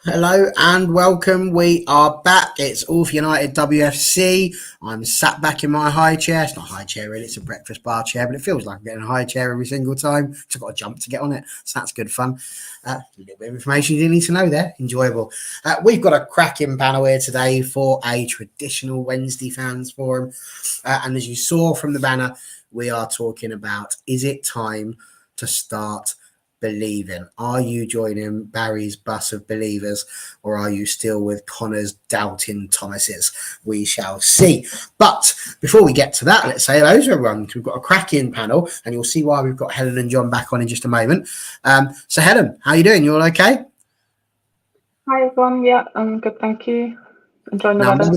Hello and welcome. We are back. It's All for United WFC. I'm sat back in my high chair. It's not a high chair really, it's a breakfast bar chair, but it feels like I'm getting a high chair every single time. I've got to jump to get on it, so that's good fun. A little bit of information you didn't need to know there. Enjoyable. We've got a cracking panel here today for a traditional Wednesday fans forum. And as you saw from the banner, we are talking about, is it time to start believing? Are you joining Barry's bus of believers, or are you still with Connor's doubting Thomases? We shall see. But before we get to that, let's say hello to everyone. We've got a cracking panel, and you'll see why we've got Helen and John back on in just a moment. So Helen, how are you doing? You all okay? Hi everyone. Yeah, I'm good, thank you. Enjoying the weather.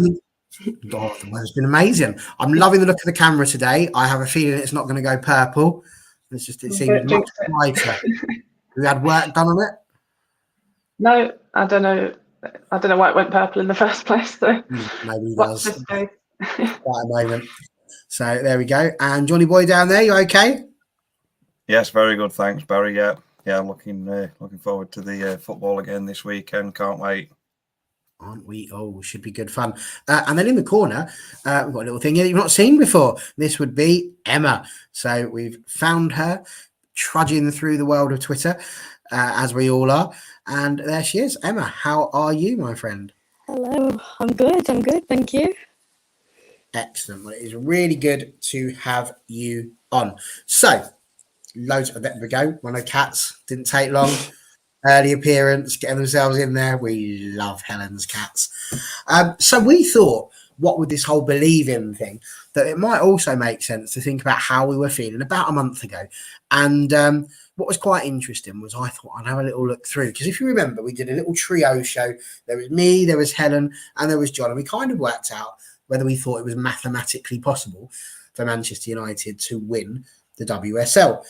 The weather's been amazing. I'm loving the look of the camera today. I have a feeling it's not going to go purple. It seems much brighter. We had work done on it. No, I don't know why it went purple in the first place. So maybe does. Quite a moment. So there we go. And Johnny boy down there, you okay? Yes, very good. Thanks, Barry. Yeah. Looking forward to the football again this weekend. Can't wait. Aren't we? Oh, should be good fun. And then in the corner, we've got a little thing here you've not seen before. This would be Emma. So we've found her trudging through the world of Twitter, as we all are. And there she is. Emma, how are you, my friend? Hello, I'm good, thank you. Excellent. Well, it is really good to have you on. So, loads of there we go. One of the cats, didn't take long. Early appearance, getting themselves in there. We love Helen's cats. So we thought, what would this whole believe in thing, that it might also make sense to think about how we were feeling about a month ago. And what was quite interesting was I thought I'd have a little look through, because if you remember, we did a little trio show. There was me, there was Helen, and there was John, and we kind of worked out whether we thought it was mathematically possible for Manchester United to win the WSL.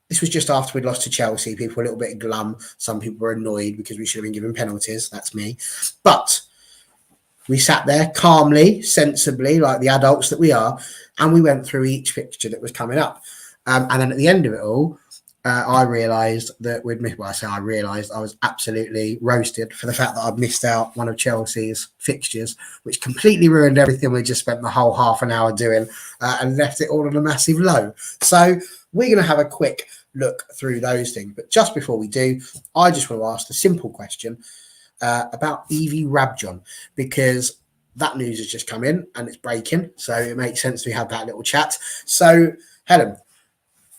This was just after we'd lost to Chelsea. People were a little bit glum. Some people were annoyed because we should have been given penalties. That's me. But we sat there calmly, sensibly, like the adults that we are, and we went through each fixture that was coming up. And then at the end of it all, I realised that we'd missed. Well, I realised I was absolutely roasted for the fact that I'd missed out one of Chelsea's fixtures, which completely ruined everything we just spent the whole half an hour doing, and left it all on a massive low. So we're going to have a quick look through those things. But just before we do, I just want to ask the simple question about Evie Rabjohn, because that news has just come in and it's breaking. So it makes sense we had that little chat. So, Helen,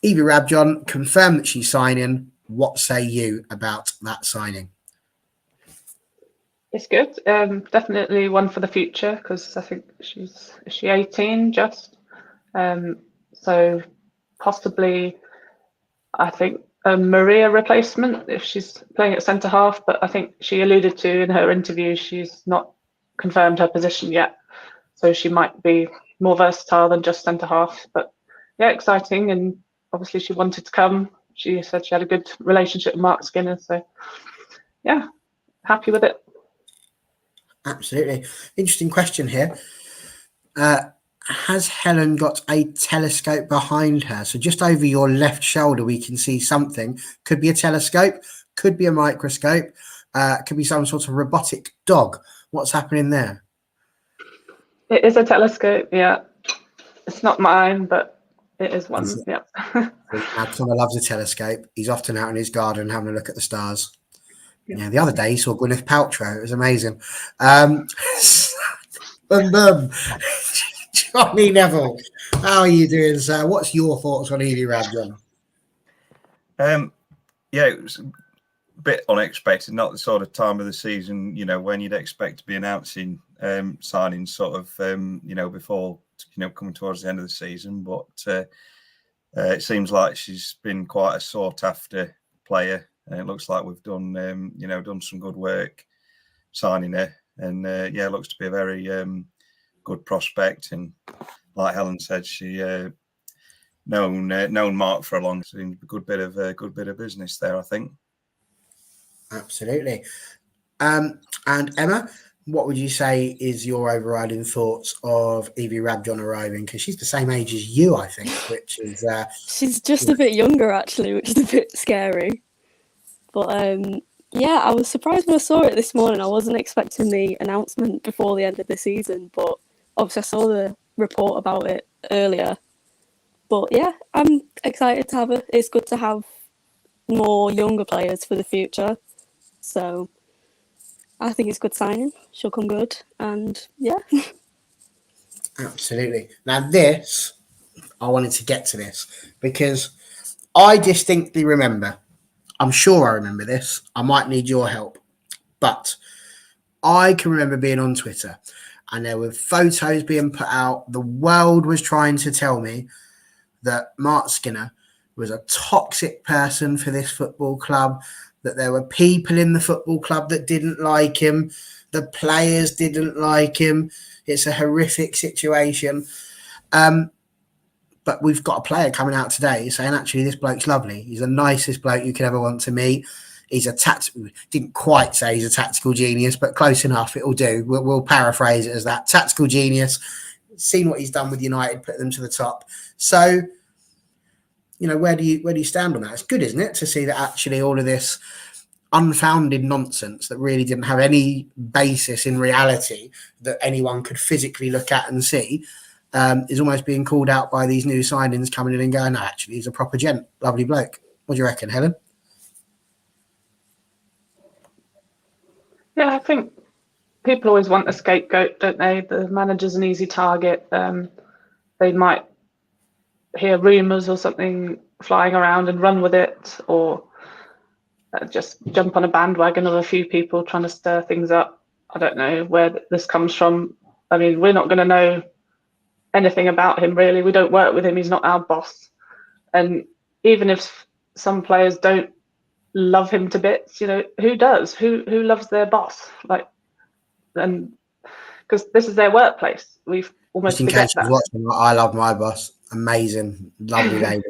Evie Rabjohn confirmed that she's signing. What say you about that signing? It's good. Definitely one for the future, because I think is she 18 just? So possibly, I think, a Maria replacement if she's playing at centre half. But I think she alluded to in her interview she's not confirmed her position yet, so she might be more versatile than just centre half. But yeah, exciting, and obviously she wanted to come. She said she had a good relationship with Mark Skinner, so yeah, happy with it. Absolutely. Interesting question here. Has Helen got a telescope behind her? So just over your left shoulder, we can see something. Could be a telescope, could be a microscope, could be some sort of robotic dog. What's happening there? It is a telescope, yeah. It's not mine, but it is one, yeah. Connor loves a telescope. He's often out in his garden having a look at the stars. Yeah, the other day he saw Gwyneth Paltrow. It was amazing. Johnny Neville, how are you doing, sir? What's your thoughts on Evie Rabjohn? Yeah, it was a bit unexpected. Not the sort of time of the season, when you'd expect to be announcing signings sort of, before, coming towards the end of the season. But it seems like she's been quite a sought after player. And it looks like we've done, done some good work signing her. And it looks to be a very good prospect. And like Helen said, she known Mark for a long time. A good bit of business there, I think. Absolutely. And Emma, what would you say is your overriding thoughts of Evie Rabjohn arriving? Because she's the same age as you, I think, which is... she's just a bit younger, actually, which is a bit scary. But Yeah, I was surprised when I saw it this morning. I wasn't expecting the announcement before the end of the season, but obviously I saw the report about it earlier. But yeah, I'm excited to have it. It's good to have more younger players for the future. So I think it's good signing. She'll come good. And yeah. Absolutely. Now this, I wanted to get to this because I distinctly remember, I'm sure I remember this, I might need your help, but I can remember being on Twitter and there were photos being put out. The world was trying to tell me that Mark Skinner was a toxic person for this football club, that there were people in the football club that didn't like him, the players didn't like him. It's a horrific situation. But we've got a player coming out today saying, actually, this bloke's lovely. He's the nicest bloke you could ever want to meet. He's a didn't quite say he's a tactical genius, but close enough. It'll do. We'll paraphrase it as that. Tactical genius. Seen what he's done with United, put them to the top. So, you know, where do you stand on that? It's good, isn't it, to see that actually all of this unfounded nonsense that really didn't have any basis in reality that anyone could physically look at and see is almost being called out by these new signings coming in and going, no, actually, he's a proper gent, lovely bloke. What do you reckon, Helen? Yeah, I think people always want a scapegoat, don't they? The manager's an easy target. They might hear rumours or something flying around and run with it, or just jump on a bandwagon of a few people trying to stir things up. I don't know where this comes from. I mean, we're not going to know anything about him, really. We don't work with him. He's not our boss. And even if some players don't love him to bits, you know, who does? Who loves their boss? Like, and because this is their workplace, we've almost Just in forget case that. you're watching, I love my boss. Amazing, lovely lady.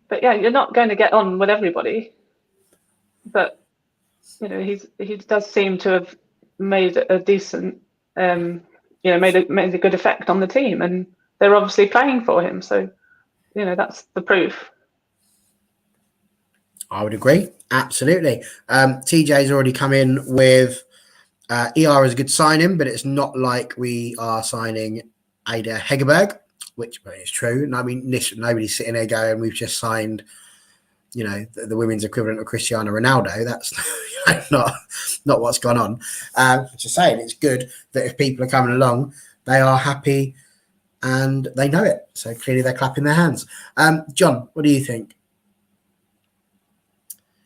But yeah, you're not going to get on with everybody. But you know, he does seem to have made a decent, you know, made a good effect on the team, and they're obviously playing for him. So, you know, that's the proof. I would agree. Absolutely. TJ's already come in with ER is a good signing, but it's not like we are signing Ada Hegerberg, which is true. And I mean, nobody's sitting there going, we've just signed, you know, the women's equivalent of Cristiano Ronaldo. That's not what's gone on. Just saying, it's good that if people are coming along, they are happy and they know it. So clearly they're clapping their hands. John, what do you think?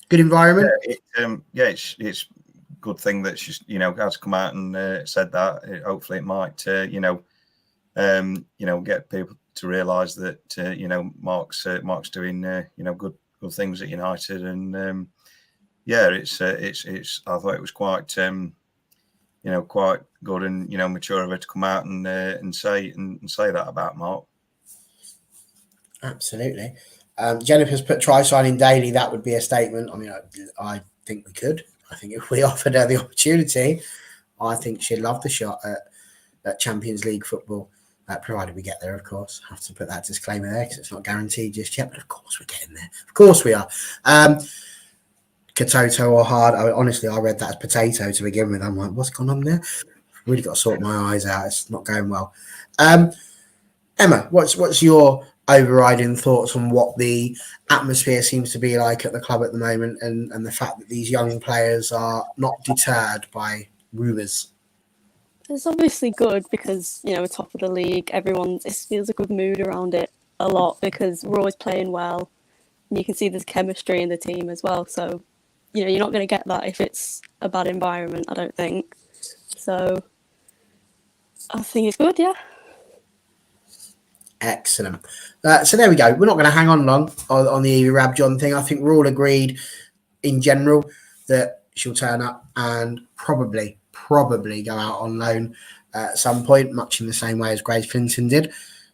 Good environment? It's good thing that she's, you know, has come out and said that. Hopefully it might, you know, get people to realise that, you know, Mark's doing, you know, good things at United. And it's I thought it was quite, you know, quite good and, you know, mature of her to come out and say that about Mark. Absolutely. Jennifer's put try signing daily. That would be a statement. I mean, I think we could. I think if we offered her the opportunity, I think she'd love the shot at Champions League football, provided we get there, of course. I have to put that disclaimer there because it's not guaranteed just yet, but of course we're getting there. Of course we are. Katoto or hard. Honestly, I read that as potato to begin with. I'm like, what's going on there? Really got to sort my eyes out. It's not going well. Emma, what's your overriding thoughts on what the atmosphere seems to be like at the club at the moment and the fact that these young players are not deterred by rumours? It's obviously good because, you know, we're top of the league. It feels a good mood around it a lot because we're always playing well. And you can see there's chemistry in the team as well. So, you know, you're not going to get that if it's a bad environment, I don't think. So, I think it's good, yeah. Excellent. So there we go. We're not going to hang on long on the Evie Rabjohn thing. I think we're all agreed in general that she'll turn up and probably go out on loan at some point, much in the same way as Grace Clinton did.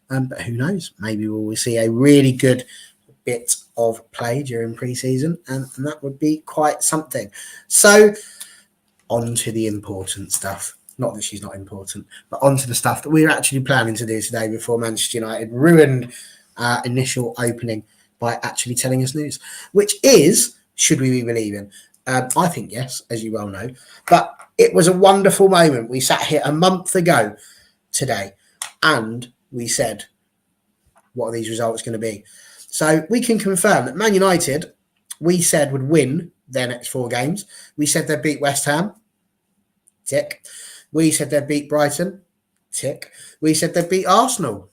But who knows? Maybe we'll see a really good bit of play during pre-season, and that would be quite something. So on to the important stuff. Not that she's not important, but onto the stuff that we were actually planning to do today before Manchester United ruined our initial opening by actually telling us news, which is, should we be believing? I think yes, as you well know. But it was a wonderful moment. We sat here a month ago today and we said, what are these results going to be? So we can confirm that Man United, we said, would win their next 4 games. We said they'd beat West Ham. Tick. We said they'd beat Brighton. Tick. We said they'd beat Arsenal.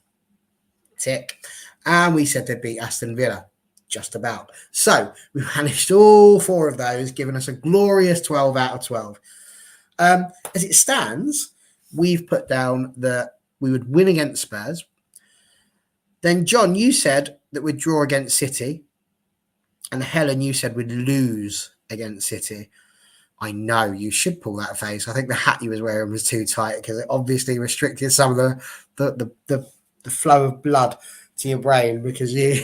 Tick. And we said they'd beat Aston Villa. Just about. So we managed all 4 of those, giving us a glorious 12 out of 12. As it stands, we've put down that we would win against Spurs. Then, John, you said that we'd draw against City. And Helen, you said we'd lose against City. I know you should pull that face. I think the hat you was wearing was too tight because it obviously restricted some of the flow of blood to your brain because you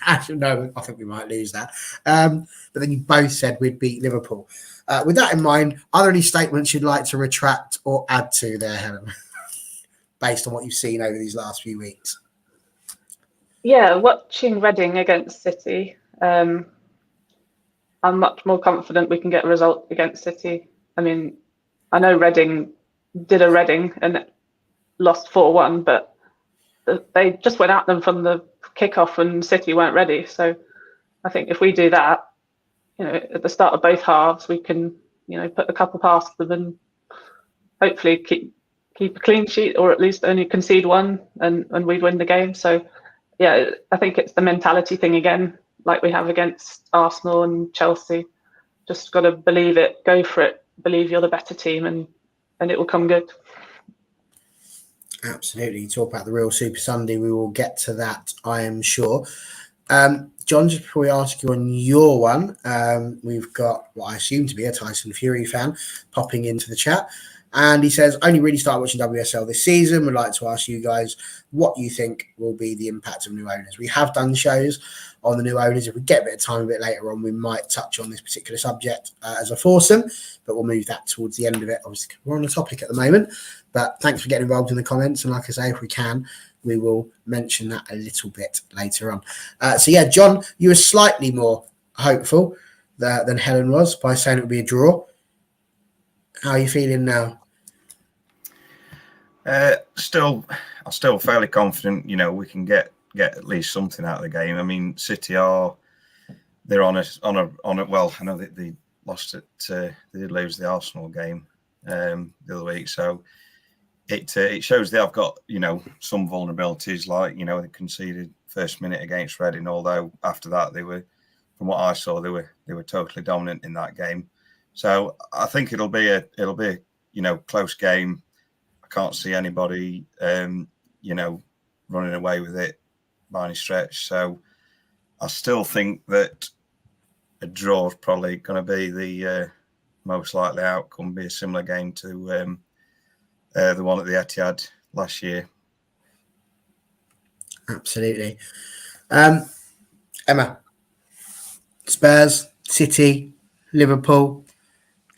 actually no, I think we might lose that. But then you both said we'd beat Liverpool. With that in mind, are there any statements you'd like to retract or add to there, Helen, based on what you've seen over these last few weeks? Yeah, watching Reading against City, I'm much more confident we can get a result against City. I mean, I know Reading did a Reading and lost 4-1, but they just went at them from the kickoff and City weren't ready. So I think if we do that, at the start of both halves, we can, put a couple past them and hopefully keep a clean sheet or at least only concede 1 and we'd win the game. So yeah, I think it's the mentality thing again, like we have against Arsenal and Chelsea. Just got to believe it, go for it, believe you're the better team and it will come good. Absolutely. You talk about the real Super Sunday. We will get to that, I am sure. John, just before we ask you on your one, we've got what I assume to be a Tyson Fury fan popping into the chat. And he says, only really started watching WSL this season. Would like to ask you guys what you think will be the impact of new owners. We have done shows on the new owners. If we get a bit of time a bit later on, we might touch on this particular subject as a foursome, but we'll move that towards the end of it. Obviously, we're on the topic at the moment, but thanks for getting involved in the comments. And like I say, if we can, we will mention that a little bit later on. So yeah, John, you were slightly more hopeful than Helen was by saying it would be a draw. How are you feeling now? I'm still fairly confident. We can get at least something out of the game. I mean, City they're on a. Well, I know that they lost it. They did lose the Arsenal game the other week, so it shows they have got some vulnerabilities. Like they conceded first minute against Reading, although after that they were, from what I saw, they were totally dominant in that game. So I think it'll be a close game. Can't see anybody, running away with it by any stretch. So I still think that a draw is probably going to be the most likely outcome. Be a similar game to the one at the Etihad last year. Absolutely. Emma, Spurs, City, Liverpool.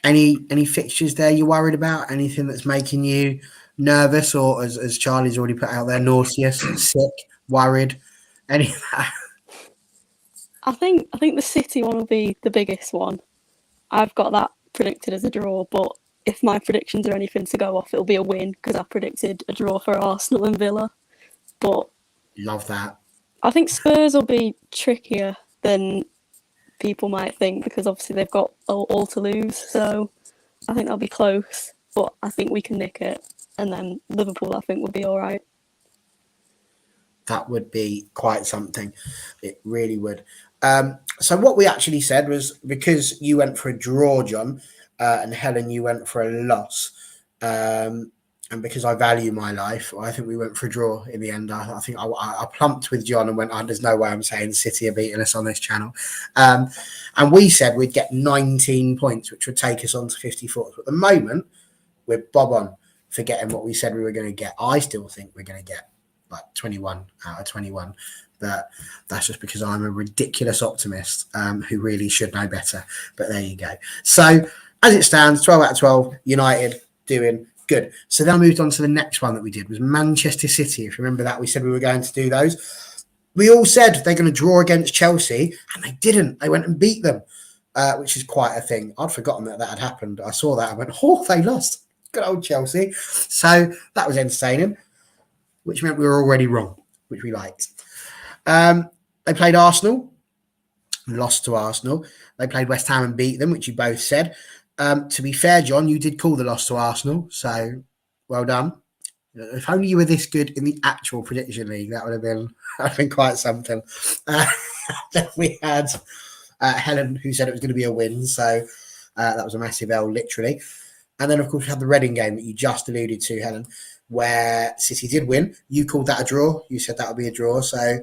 Any fixtures there you're worried about? Anything that's making you nervous, or as Charlie's already put out there, nauseous, sick, worried, any of that? I think the City one will be the biggest one. I've got that predicted as a draw, but if my predictions are anything to go off, it'll be a win because I predicted a draw for Arsenal and Villa. But love that. I think Spurs will be trickier than people might think because obviously they've got all to lose. So I think they'll be close, but I think we can nick it. And then Liverpool, I think, would be all right. That would be quite something. It really would. So what we actually said was, because you went for a draw, John, and Helen, you went for a loss. And because I value my life, I think we went for a draw in the end. I think I plumped with John and went, there's no way I'm saying City are beating us on this channel. And we said we'd get 19 points, which would take us on to 54th. But at the moment, we're bob on for getting what we said we were going to get. I still think we're going to get like 21 out of 21. But that's just because I'm a ridiculous optimist who really should know better. But there you go. So as it stands, 12 out of 12, United doing good. So then I moved on to the next one that we did was Manchester City. If you remember that, we said we were going to do those. We all said they're going to draw against Chelsea, and they didn't. They went and beat them, which is quite a thing. I'd forgotten that had happened. I saw that. I went, oh, they lost. Good old Chelsea. So that was entertaining, which meant we were already wrong, which we liked. They played Arsenal, lost to Arsenal. They played West Ham and beat them, which you both said. To be fair, John, you did call the loss to Arsenal, so well done. If only you were this good in the actual prediction league, that would have been quite something. Then we had Helen, who said it was going to be a win, so that was a massive L, literally. And then, of course, we had the Reading game that you just alluded to, Helen, where City did win. You called that a draw. You said that would be a draw. So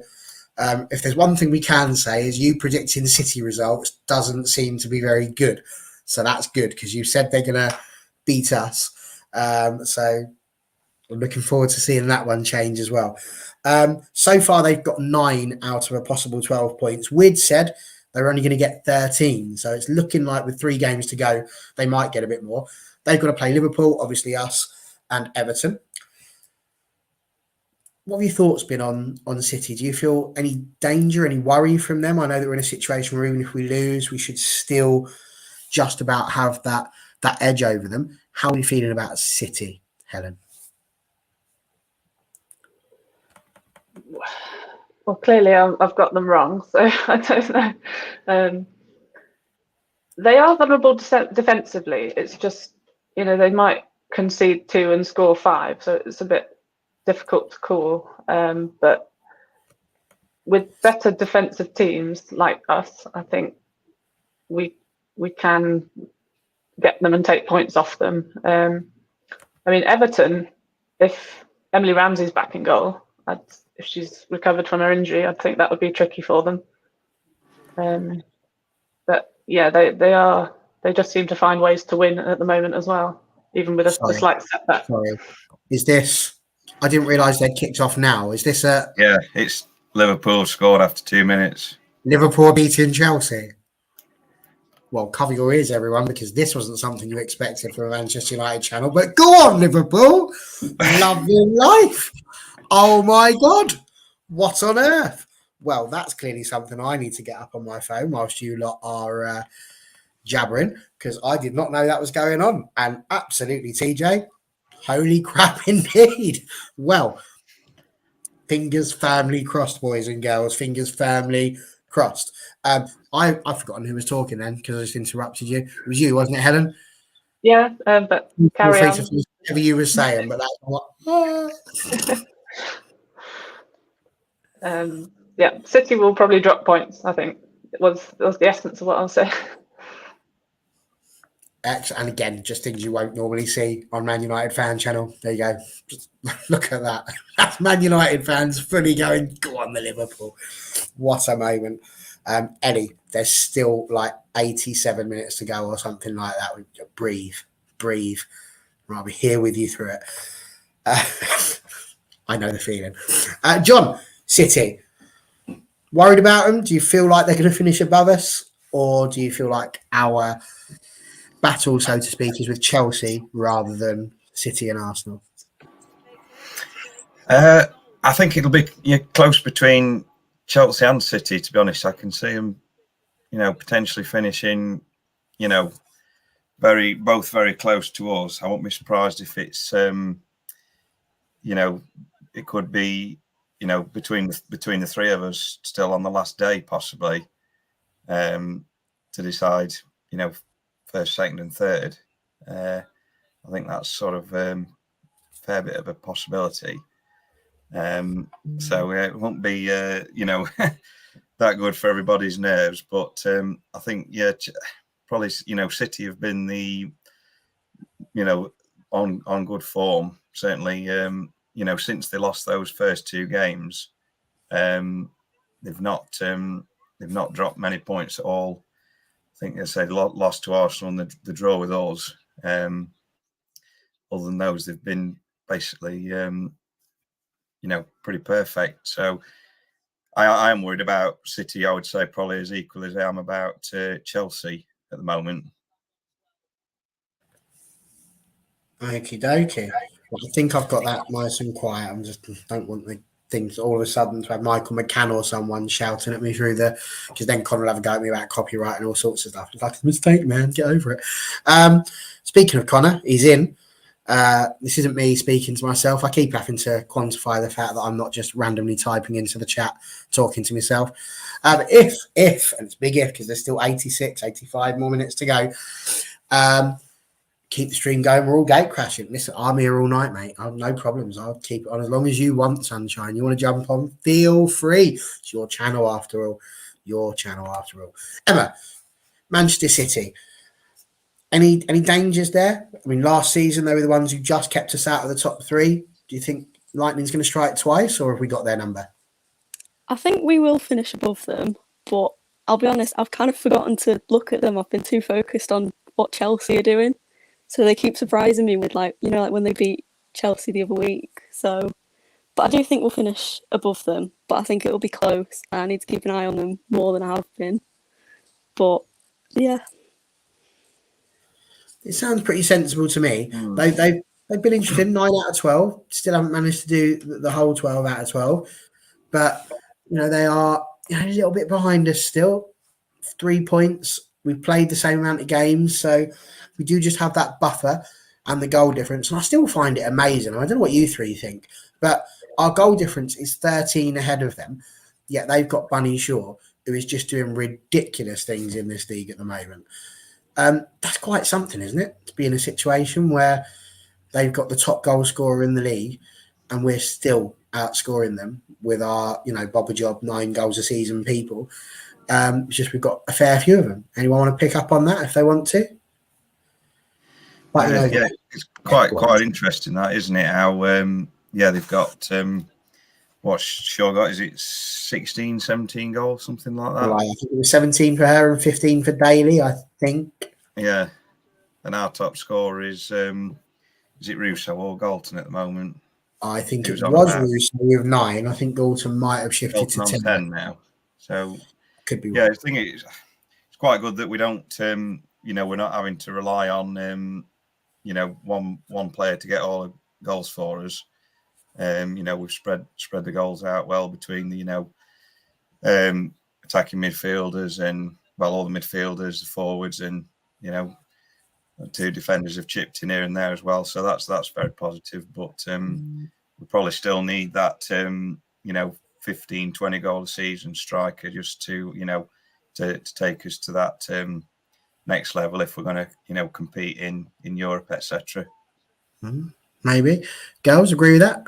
if there's one thing we can say is you predicting City results doesn't seem to be very good. So that's good because you said they're going to beat us. So I'm looking forward to seeing that one change as well. So far, they've got 9 out of a possible 12 points. Wid said they're only going to get 13. So it's looking like with 3 games to go, they might get a bit more. They've got to play Liverpool, obviously us, and Everton. What have your thoughts been on City? Do you feel any danger, any worry from them? I know that we're in a situation where even if we lose, we should still just about have that edge over them. How are you feeling about City, Helen? Well, clearly I've got them wrong, so I don't know. They are vulnerable defensively. It's just, they might concede 2 and score 5, so it's a bit difficult to call. But with better defensive teams like us, I think we can get them and take points off them. I mean, Everton, if Emily Ramsey's back in goal, if she's recovered from her injury, I think that would be tricky for them. But yeah, they just seem to find ways to win at the moment as well, even with a slight setback. Sorry. Is this, I didn't realise they'd kicked off now. Is this Yeah, it's Liverpool scored after 2 minutes. Liverpool beating Chelsea? Well, cover your ears, everyone, because this wasn't something you expected from a Manchester United channel. But go on, Liverpool. Love your life. Oh, my God. What on earth? Well, that's clearly something I need to get up on my phone whilst you lot are jabbering, because I did not know that was going on. And absolutely, TJ, holy crap indeed. Well, fingers firmly crossed, boys and girls. Fingers firmly crossed. I've forgotten who was talking then because I just interrupted you. It was you, wasn't it, Helen? Yeah, but carry on. Whatever you were saying, but that's what. Yeah, City will probably drop points. I think it was the essence of what I'll say. And again, just things you won't normally see on Man United fan channel. There you go. Just look at that. That's Man United fans fully going, go on the Liverpool. What a moment. Ellie, there's still like 87 minutes to go or something like that. Breathe. I'll be here with you through it. I know the feeling. John, City. Worried about them? Do you feel like they're going to finish above us? Or do you feel like our battle, so to speak, is with Chelsea rather than City and Arsenal? I think it'll be close between Chelsea and City, to be honest. I can see them, potentially finishing, both very close to us. I won't be surprised if it's, it could be, between the 3 of us still on the last day, possibly, to decide, first, second, and third. I think that's sort of fair bit of a possibility. So it won't be, that good for everybody's nerves. But I think, probably, City have been the, on good form. Certainly, since they lost those first 2 games, they've not dropped many points at all. I think they said lost to Arsenal and the draw with us. Other than those, they've been basically, pretty perfect. So I am worried about City. I would say probably as equal as I am about Chelsea at the moment. Okie dokie. Well, I think I've got that nice and quiet. I just don't want the things all of a sudden to have Michael McCann or someone shouting at me through because then Connor will have a go at me about copyright and all sorts of stuff. It's like a mistake, man. Get over it. Speaking of Connor, he's in. This isn't me speaking to myself. I keep having to quantify the fact that I'm not just randomly typing into the chat, talking to myself. If, and it's a big if because there's still 86, 85 more minutes to go, keep the stream going. We're all gate crashing. Listen, I'm here all night, mate. I've no problems. I'll keep it on as long as you want, Sunshine. You want to jump on? Feel free. It's your channel after all. Your channel after all. Emma, Manchester City. Any dangers there? I mean, last season they were the ones who just kept us out of the top 3. Do you think Lightning's going to strike twice, or have we got their number? I think we will finish above them, but I'll be honest, I've kind of forgotten to look at them. I've been too focused on what Chelsea are doing. So they keep surprising me with like when they beat Chelsea the other week. So, but I do think we'll finish above them, but I think it'll be close. I need to keep an eye on them more than I have been. But yeah. It sounds pretty sensible to me. They've been interesting, 9 out of 12. Still haven't managed to do the whole 12 out of 12. But, they are a little bit behind us still. 3 points. We've played the same amount of games. So we do just have that buffer and the goal difference. And I still find it amazing. I don't know what you three think, but our goal difference is 13 ahead of them. Yet they've got Bunny Shaw, who is just doing ridiculous things in this league at the moment. That's quite something, isn't it? To be in a situation where they've got the top goal scorer in the league and we're still outscoring them with our, Bobber Job, 9 goals a season people. It's just we've got a fair few of them. Anyone want to pick up on that if they want to? But, yeah, it's quite interesting, that, isn't it? How they've got what's Shaw got? Is it 16, 17 goals, something like that? Well, I think it was 17 for her and 15 for Daly, I think. Yeah, and our top scorer is it Russo or Galton at the moment? I think it was Russo with 9. I think Galton might have shifted to 10 now. So could be. Yeah, I think it's quite good that we don't, we're not having to rely on, one player to get all the goals for us. We've spread the goals out well between the, attacking midfielders and all the midfielders, the forwards, and 2 defenders have chipped in here and there as well. So that's very positive. But we probably still need that 15, 20 goal a season striker just to to take us to that next level if we're going to compete in Europe, etc. Maybe. Girls, agree with that?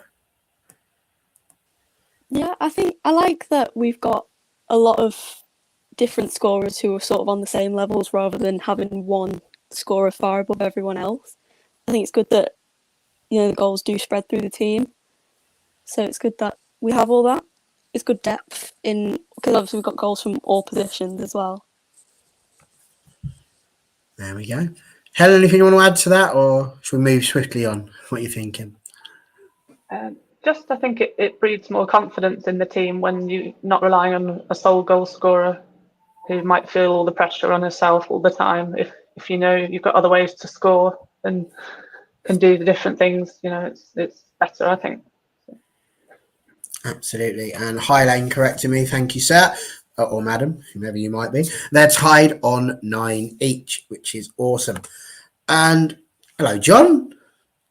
Yeah, I think I like that we've got a lot of different scorers who are sort of on the same levels rather than having one scorer far above everyone else. I think it's good that the goals do spread through the team. So it's good that we have all that. It's good depth because obviously we've got goals from all positions as well. There we go. Helen, anything you want to add to that, or should we move swiftly on? What are you thinking? I think it breeds more confidence in the team when you're not relying on a sole goal scorer who might feel all the pressure on herself all the time. If you've got other ways to score and can do the different things, it's better, I think. Absolutely. And Highlane correcting me. Thank you, sir. Or madam, whomever you might be. They're tied on 9 each, which is awesome. And hello, John.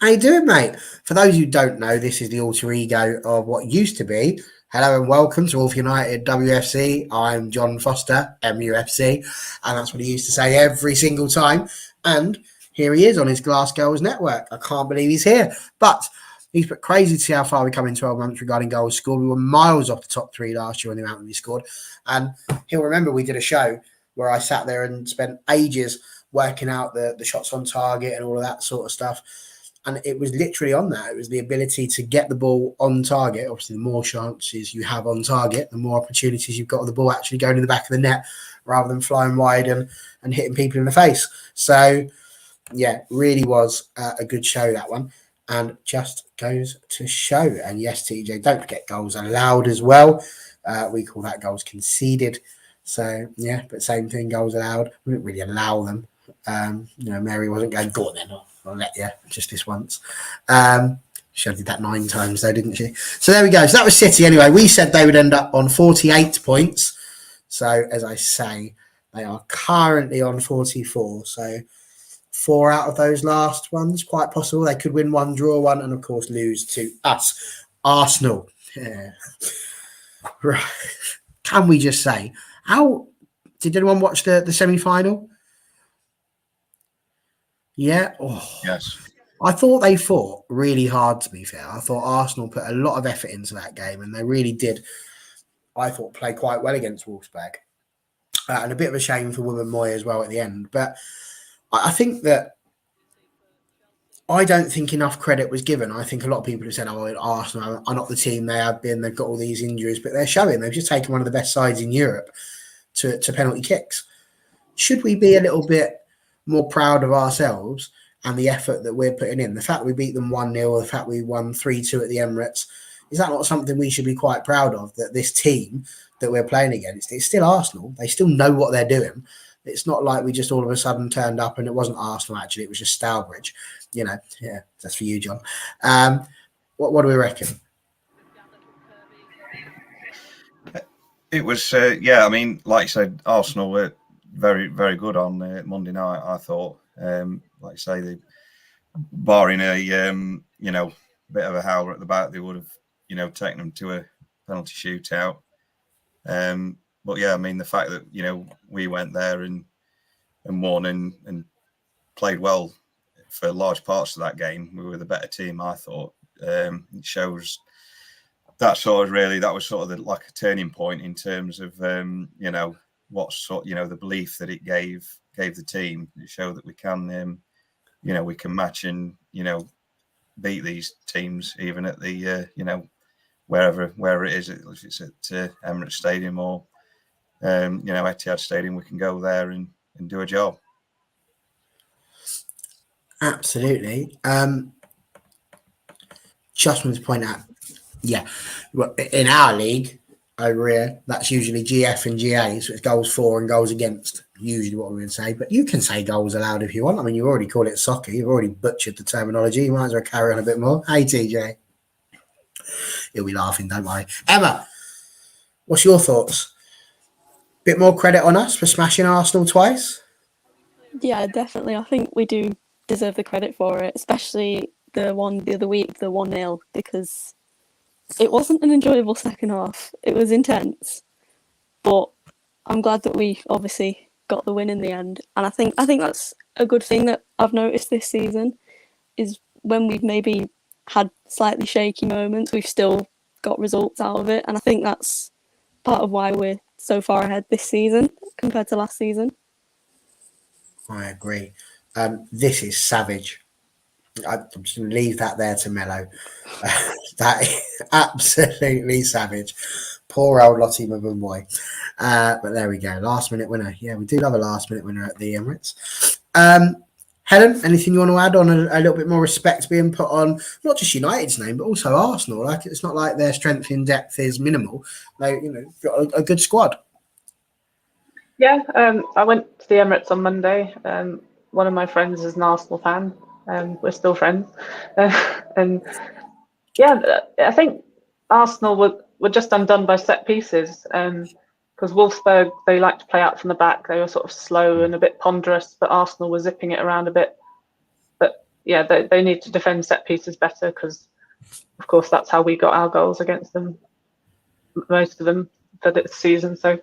How you doing, mate? For those who don't know, this is the alter ego of what used to be. Hello and welcome to Wolf United WFC. I'm John Foster, MUFC. And that's what he used to say every single time. And here he is on his Glass Girls network. I can't believe he's here. But he's crazy to see how far we come in 12 months regarding goals scored. We were miles off the top 3 last year on the amount that we scored. And he'll remember we did a show where I sat there and spent ages working out the shots on target and all of that sort of stuff. And it was literally on that. It was the ability to get the ball on target. Obviously, the more chances you have on target, the more opportunities you've got of the ball actually going in the back of the net rather than flying wide and hitting people in the face. So, yeah, really was a good show, that one. And just goes to show. And yes, TJ, don't forget goals allowed as well. We call that goals conceded. So, yeah, but same thing, goals allowed. We didn't really allow them. Mary wasn't going, go on then, I'll let you just this once. She did that 9 times though, didn't she? So there we go. So that was City anyway. We said they would end up on 48 points. So as I say, they are currently on 44. So 4 out of those last ones, quite possible. They could win 1, draw 1, and of course lose to us. Arsenal. Yeah. Right. Can we just say, how did anyone watch the semi-final? Yeah. Oh. Yes. I thought they fought really hard, to be fair. I thought Arsenal put a lot of effort into that game, and they really did, I thought, play quite well against Wolfsburg. And a bit of a shame for Women Moy as well at the end. But I think that I don't think enough credit was given. I think a lot of people have said, oh, Arsenal are not the team they have been. They've got all these injuries, but they're showing. They've just taken one of the best sides in Europe to penalty kicks. Should we be a little bit more proud of ourselves and the effort that we're putting in? The fact we beat them 1-0, the fact we won 3-2 at the Emirates, is that not something we should be quite proud of? That this team that we're playing against, it's still Arsenal. They still know what they're doing. It's not like we just all of a sudden turned up and it wasn't Arsenal, actually. It was just Stourbridge. You know, yeah, that's for you, John. What do we reckon? It was, I mean, like you said, Arsenal were very, very good on Monday night, I thought. Like you say, they, barring a, bit of a howler at the back, they would have, taken them to a penalty shootout. But yeah, I mean, the fact that, we went there and won and played well for large parts of that game, we were the better team, I thought. It shows that was sort of like a turning point in terms of, what sort, the belief that it gave the team. It showed that we can, we can match and, beat these teams even at the, wherever it is, if it's at Emirates Stadium or, Etihad Stadium, we can go there and do a job. Absolutely. Just wanted to point out, yeah, in our league over here, that's usually GF and GA, so it's goals for and goals against, usually what we would say. But you can say goals allowed if you want. I mean, you already call it soccer. You've already butchered the terminology. You might as well carry on a bit more. Hey, TJ. He'll be laughing, don't worry. Emma, what's your thoughts? Bit more credit on us for smashing Arsenal twice? Yeah, definitely. I think we do deserve the credit for it, especially the one the other week, the 1-0, because it wasn't an enjoyable second half. It was intense, but I'm glad that we obviously got the win in the end. And I think that's a good thing that I've noticed this season, is when we've maybe had slightly shaky moments, we've still got results out of it. And I think that's part of why we're so far ahead this season compared to last season. I agree. This is savage. I'm just going to leave that there to Mello. That is absolutely savage. Poor old Lottie Mabumboy. But there we go. Last minute winner. Yeah, we do love a last minute winner at the Emirates. Helen, anything you want to add on a little bit more respect being put on not just United's name, but also Arsenal? Like, it's not like their strength in depth is minimal. They, got a good squad. Yeah, I went to the Emirates on Monday. One of my friends is an Arsenal fan. We're still friends. And yeah, I think Arsenal were just undone by set pieces. Because Wolfsburg, they like to play out from the back. They were sort of slow and a bit ponderous, but Arsenal were zipping it around a bit. But yeah, they need to defend set pieces better because, of course, that's how we got our goals against them, most of them for this season. So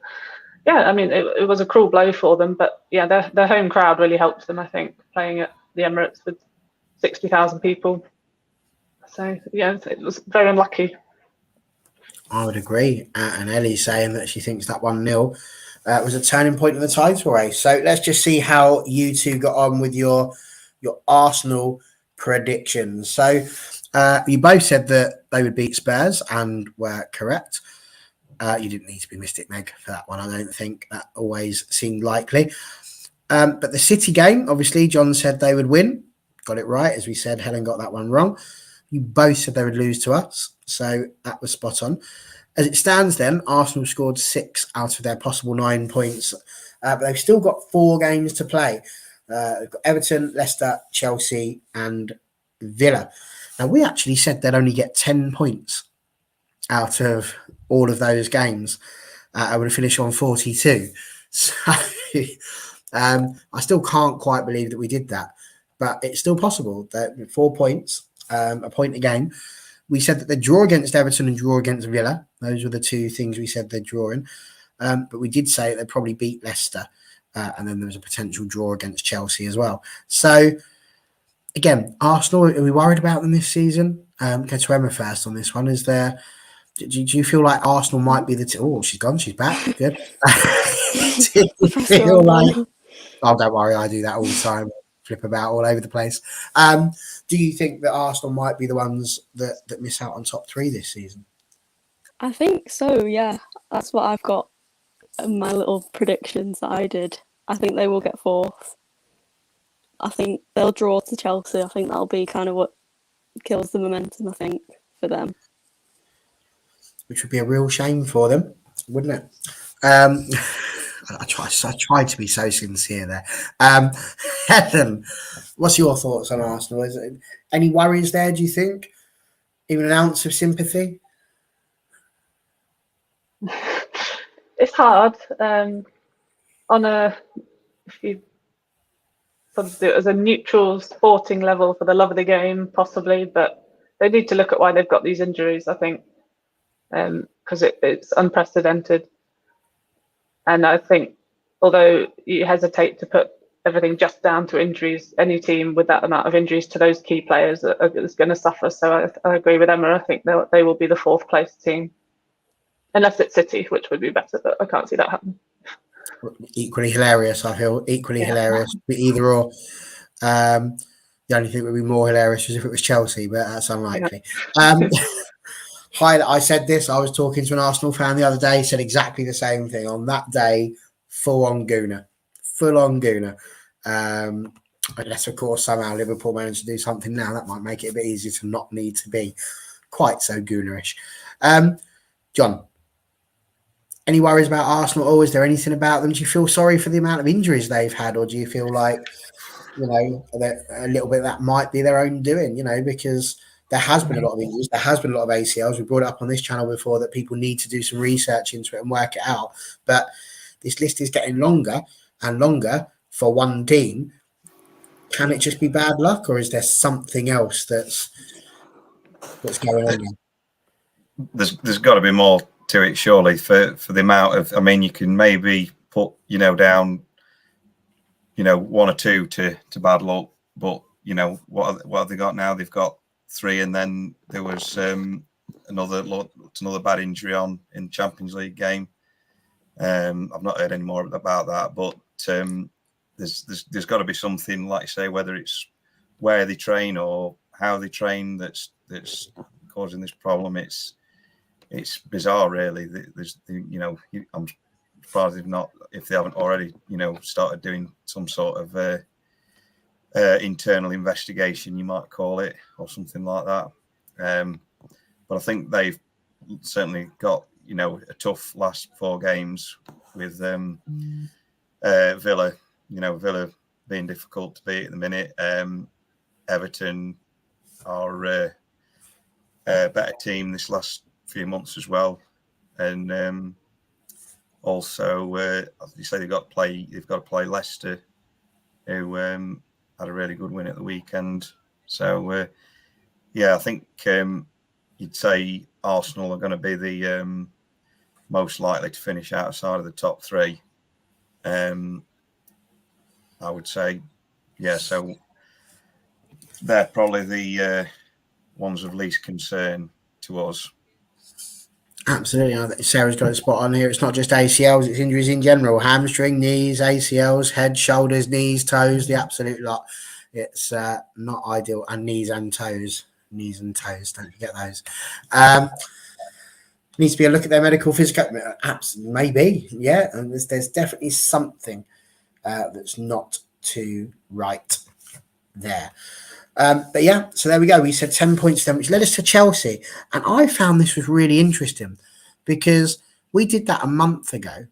yeah, I mean, it was a cruel blow for them, but yeah, their home crowd really helped them, I think, playing at the Emirates with 60,000 people. So yeah, it was very unlucky. I would agree. And Ellie's saying that she thinks that 1-0 was a turning point in the title race. So let's just see how you two got on with your Arsenal predictions. So you both said that they would beat Spurs and were correct. You didn't need to be Mystic Meg for that one. I don't think that always seemed likely. But the City game, obviously, John said they would win. Got it right. As we said, Helen got that one wrong. You both said they would lose to us. So that was spot on. As it stands then, Arsenal scored 6 out of their possible 9 points. But they've still got 4 games to play. They've got Everton, Leicester, Chelsea and Villa. Now, we actually said they'd only get 10 points out of all of those games. I would finish on 42. So I still can't quite believe that we did that, but it's still possible that 4 points, a point a game. We said that they draw against Everton and draw against Villa. Those were the two things we said they'd draw in. But we did say they'd probably beat Leicester. And then there was a potential draw against Chelsea as well. So, again, Arsenal, are we worried about them this season? Go to Emma first on this one. Is there? Do you feel like Arsenal might be the team? Oh, she's gone. She's back. Good. Do you feel like? Oh, don't worry. I do that all the time. Flip about all over the place. Do you think that Arsenal might be the ones that miss out on top 3 this season? I think so, yeah. That's what I've got in my little predictions that I did. I think they will get 4th. I think they'll draw to Chelsea. I think that'll be kind of what kills the momentum, I think, for them. Which would be a real shame for them, wouldn't it? I tried to be so sincere there. Helen, what's your thoughts on Arsenal? Is it any worries there, do you think? Even an ounce of sympathy? It's hard. If you sort of do it as a neutral sporting level for the love of the game, possibly, but they need to look at why they've got these injuries, I think, because it's unprecedented. And I think, although you hesitate to put everything just down to injuries, any team with that amount of injuries to those key players is going to suffer. So I agree with Emma. I think they will be the 4th place team, unless it's City, which would be better, but I can't see that happen. Equally hilarious, I feel. Equally hilarious. Either or. The only thing that would be more hilarious is if it was Chelsea, but that's unlikely. Yeah. I said this. I was talking to an Arsenal fan the other day. Said exactly the same thing. On that day, full on Gooner. Unless, of course, somehow Liverpool managed to do something now. That might make it a bit easier to not need to be quite so Goonerish. John, any worries about Arsenal? Or is there anything about them? Do you feel sorry for the amount of injuries they've had? Or do you feel like, that a little bit of that might be their own doing, because there has been a lot of injuries. There has been a lot of ACLs. We brought it up on this channel before that people need to do some research into it and work it out. But this list is getting longer and longer for one team. Can it just be bad luck, or is there something else that's going on there? There's got to be more to it, surely, for the amount of. I mean, you can maybe put down 1 or 2 to bad luck, but what have they got now? They've got 3, and then there was another bad injury in the Champions League game. I've not heard any more about that, but there's got to be something, like you say, whether it's where they train or how they train that's causing this problem. It's bizarre, really. I'm surprised if they haven't already started doing some sort of internal investigation, you might call it, or something like that. But I think they've certainly got a tough last 4 games with Villa. Villa being difficult to beat at the minute. Everton are a better team this last few months as well, and also, as you say, they've got to play Leicester, who had a really good win at the weekend. So, I think you'd say Arsenal are going to be the most likely to finish outside of the top 3. I would say, so they're probably the ones of least concern to us. Absolutely. I think Sarah's got a spot on here. It's not just ACLs, it's injuries in general. Hamstring, knees, ACLs, head, shoulders, knees, toes, the absolute lot. It's not ideal. And knees and toes. Don't forget those. Needs to be a look at their medical physical. Maybe, yeah. And there's definitely something that's not too right there. But yeah, so there we go. We said 10 points then, which led us to Chelsea. And I found this was really interesting because we did that a month ago.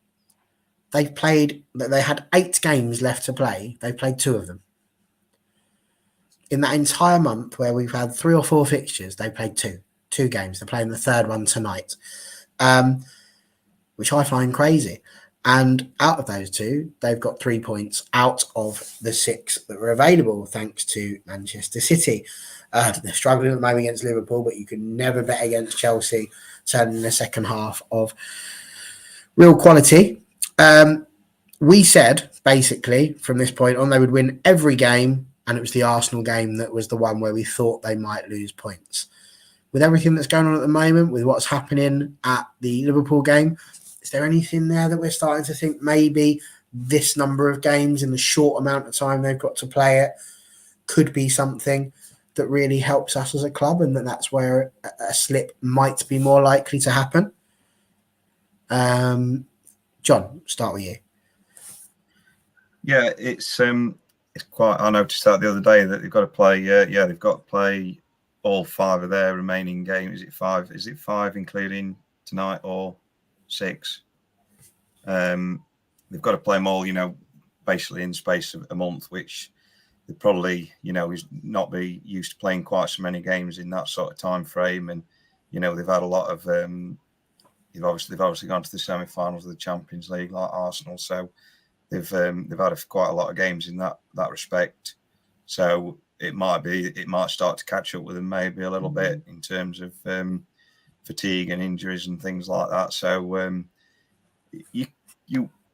They had 8 games left to play. They played 2 of them. in that entire month where we've had 3 or 4 fixtures, they played two games. They're playing the third one tonight, which I find crazy. And out of those 2, they've got 3 points out of the 6 that were available, thanks to Manchester City. They're struggling at the moment against Liverpool, but you can never bet against Chelsea turning the second half of real quality. We said, basically, from this point on, they would win every game, and it was the Arsenal game that was the one where we thought they might lose points. With everything that's going on at the moment, with what's happening at the Liverpool game, is there anything there that we're starting to think maybe this number of games in the short amount of time they've got to play it could be something that really helps us as a club, and that's where a slip might be more likely to happen? John, start with you. Yeah, it's quite. I noticed that the other day that they've got to play. They've got to play all 5 of their remaining games. Is it 5? Is it 5 including tonight or 6? They've got to play them all, basically in space of a month, which they probably, is not be used to playing quite so many games in that sort of time frame. And they've had a lot of. They've obviously gone to the semi-finals of the Champions League like Arsenal, so they've had quite a lot of games in that respect. So it might start to catch up with them maybe a little bit in terms of fatigue and injuries and things like that. So you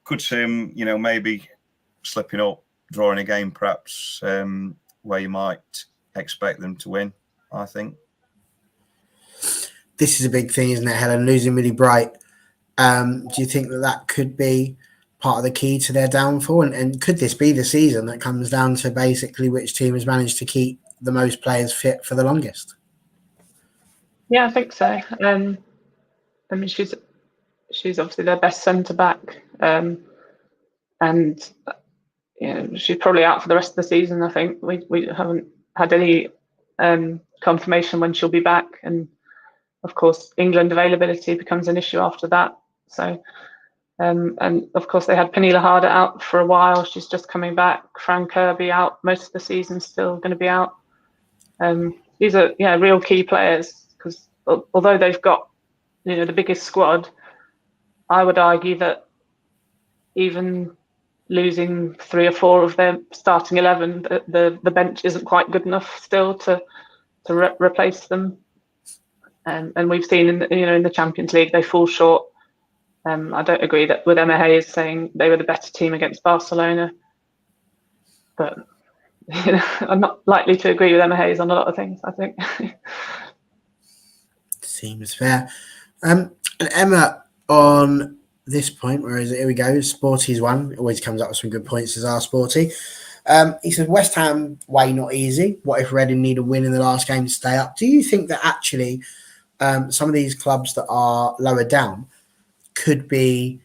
could see them, maybe slipping up, drawing a game perhaps where you might expect them to win, I think. This is a big thing, isn't it, Helen? Losing really bright. Do you think that could be part of the key to their downfall? And could this be the season that comes down to basically which team has managed to keep the most players fit for the longest? Yeah, I think so. I mean, she's obviously their best centre back, and she's probably out for the rest of the season. I think we haven't had any confirmation when she'll be back, and of course England availability becomes an issue after that. So. And of course, they had Pernille Harder out for a while. She's just coming back. Fran Kirby out most of the season, still going to be out. These are real key players, because although they've got the biggest squad, I would argue that even losing 3 or 4 of their starting 11, the bench isn't quite good enough still to replace them. And we've seen in the Champions League they fall short. I don't agree that with Emma Hayes saying they were the better team against Barcelona, but I'm not likely to agree with Emma Hayes on a lot of things, I think. Seems fair. And Emma, on this point, where is it? Here we go. Sporty's one. It always comes up with some good points as our Sporty. He said, West Ham, way not easy. What if Reading need a win in the last game to stay up? Do you think that actually some of these clubs that are lower down could be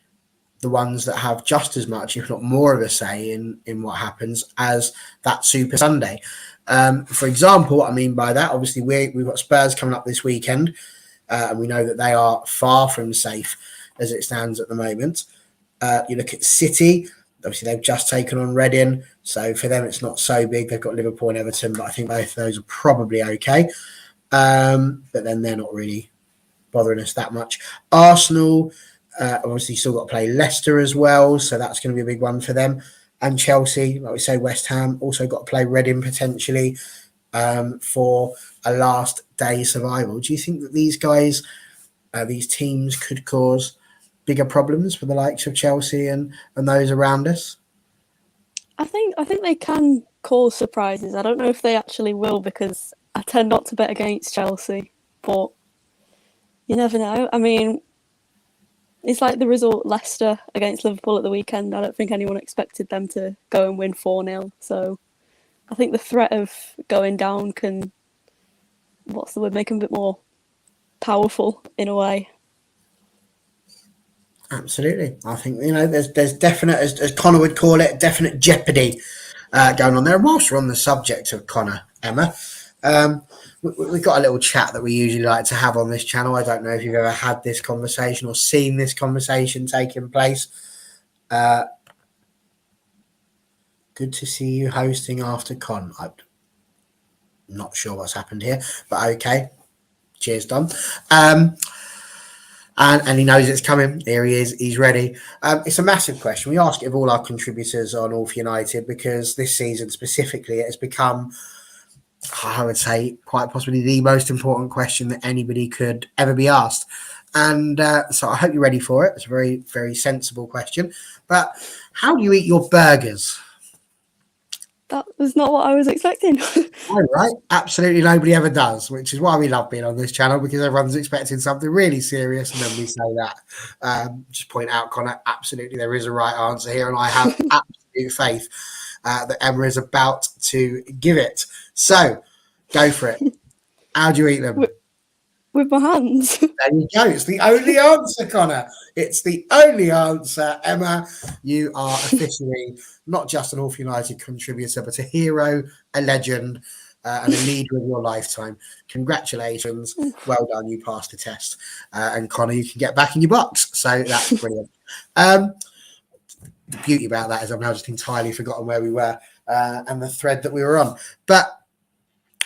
the ones that have just as much, if not more of a say in what happens as that Super Sunday? For example, what I mean by that, obviously we've got Spurs coming up this weekend, and we know that they are far from safe as it stands at the moment. You look at City, obviously they've just taken on Reading, so for them it's not so big. They've got Liverpool and Everton, but I think both of those are probably okay. But then they're not really bothering us that much. Arsenal, obviously still got to play Leicester as well, so that's going to be a big one for them. And Chelsea, like we say, West Ham, also got to play Reading potentially for a last day survival. Do you think that these guys, these teams could cause bigger problems for the likes of Chelsea and those around us? I think they can cause surprises. I don't know if they actually will, because I tend not to bet against Chelsea, but you never know. I mean, it's like the result Leicester against Liverpool at the weekend. I don't think anyone expected them to go and win 4-0. So I think the threat of going down can, make them a bit more powerful in a way. Absolutely. I think, there's definite, as Connor would call it, definite jeopardy going on there. And whilst we're on the subject of Connor, Emma, we've got a little chat that we usually like to have on this channel. I don't know if you've ever had this conversation or seen this conversation taking place. Good to see you hosting after Con. Not sure what's happened here, but okay. Cheers, Don. And he knows it's coming. Here he is. He's ready. It's a massive question. We ask it of all our contributors on All for United because this season specifically it has become, I would say, quite possibly the most important question that anybody could ever be asked. And so I hope you're ready for it. It's a very, very sensible question. But how do you eat your burgers? That was not what I was expecting. All right. Absolutely nobody ever does, which is why we love being on this channel because everyone's expecting something really serious and then we say that. Just point out, Connor, absolutely there is a right answer here and I have absolute faith that Emma is about to give it. So go for it. How do you eat them? With my hands. There you go. It's the only answer, Connor. It's the only answer. Emma, you are officially not just an All for United contributor, but a hero, a legend, and a leader of your lifetime. Congratulations. Well done. You passed the test. And Connor, you can get back in your box. So that's brilliant. The beauty about that is I've now just entirely forgotten where we were and the thread that we were on. But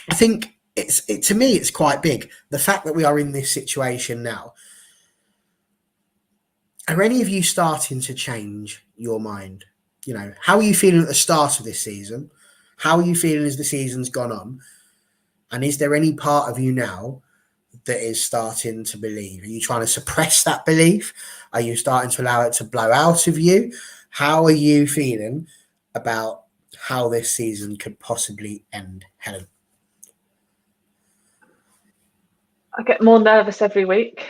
I think to me, it's quite big. The fact that we are in this situation now. Are any of you starting to change your mind? You know, how are you feeling at the start of this season? How are you feeling as the season's gone on? And is there any part of you now that is starting to believe? Are you trying to suppress that belief? Are you starting to allow it to blow out of you? How are you feeling about how this season could possibly end, Helen? I get more nervous every week.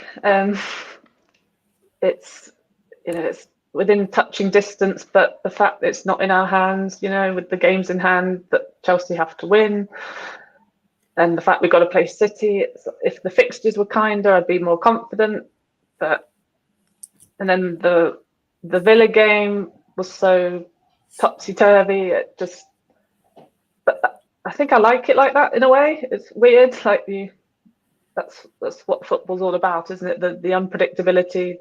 It's within touching distance, but the fact that it's not in our hands, with the games in hand that Chelsea have to win, and the fact we've got to play City. If the fixtures were kinder, I'd be more confident. And then the Villa game was so topsy turvy. But I think I like it like that in a way. It's weird, That's what football's all about, isn't it? The unpredictability.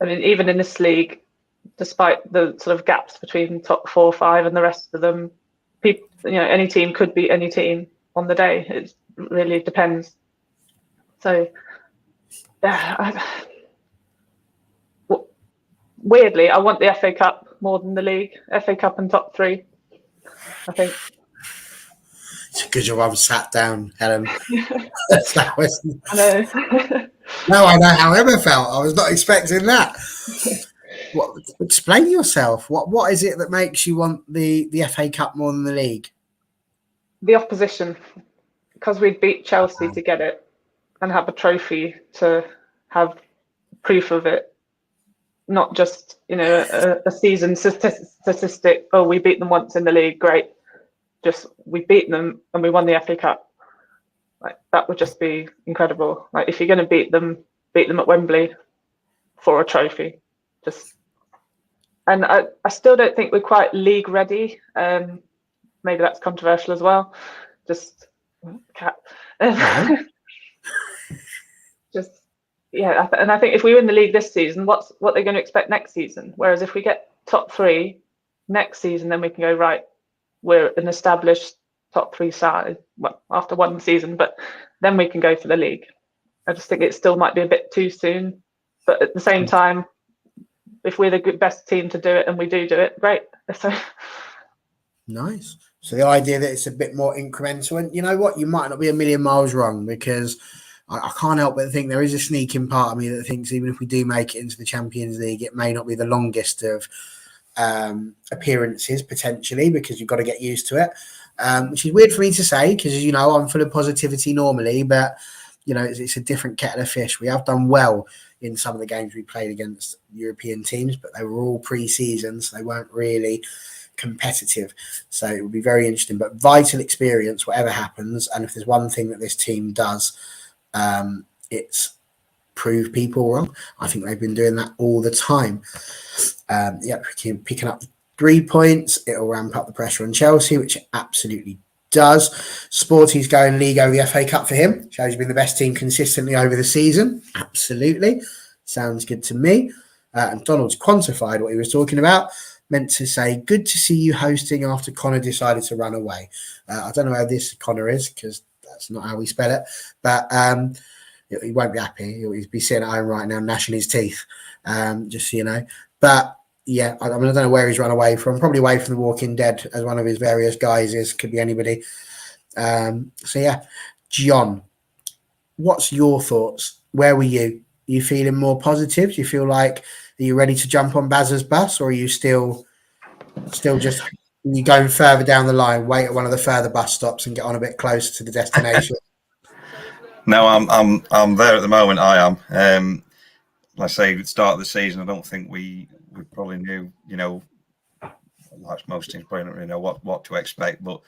Even in this league, despite the sort of gaps between top 4 or 5 and the rest of them, people, any team could beat any team on the day. It really depends. So, weirdly, I want the FA Cup more than the league. FA Cup and top 3, I think. It's because your mum sat down, Helen. I know. No, I know how Emma felt. I was not expecting that. Explain yourself. What is it that makes you want the FA Cup more than the league? The opposition, because we'd beat Chelsea to get it and have a trophy to have proof of it, not just a season statistic. Oh, we beat them once in the league, great. Just we beat them and we won the FA Cup. That would just be incredible. If you're going to beat them at Wembley for a trophy. And I still don't think we're quite league ready. Maybe that's controversial as well. And I think if we win the league this season, what they're going to expect next season. Whereas if we get top 3 next season, then we can go right. We're an established top 3 side, well, after one season, but then we can go for the league. I just think it still might be a bit too soon. But at the same time, if we're the best team to do it and we do it, great. So nice. So the idea that it's a bit more incremental, and you know what, you might not be a million miles wrong, because I can't help but think there is a sneaking part of me that thinks even if we do make it into the Champions League, it may not be the longest of appearances potentially, because you've got to get used to it, which is weird for me to say because, I'm full of positivity normally, but it's a different kettle of fish. We have done well in some of the games we played against European teams, but they were all pre-season, so they weren't really competitive. So it would be very interesting, but vital experience whatever happens. And if there's one thing that this team does, it's prove people wrong. I think they've been doing that all the time. Picking up 3 points, it'll ramp up the pressure on Chelsea, which it absolutely does. Sporty's going league over the FA Cup for him. Shows you've been the best team consistently over the season. Absolutely. Sounds good to me. And Donald's quantified what he was talking about. meant to say, good to see you hosting after Connor decided to run away. I don't know how this Connor is, because that's not how we spell it, but he won't be happy. He'll be sitting at home right now gnashing his teeth, just so you know. But yeah, I mean, I don't know where he's run away from. Probably away from The Walking Dead, as one of his various guises. Could be anybody. So yeah, John, what's your thoughts? Where were you? Are you feeling more positive? Do you feel like, are you ready to jump on Baz's bus, or are you still just, you going further down the line, wait at one of the further bus stops and get on a bit closer to the destination? No, I'm there at the moment. I am. Like I say, at the start of the season, I don't think we probably knew, like most teams probably don't really know what to expect. But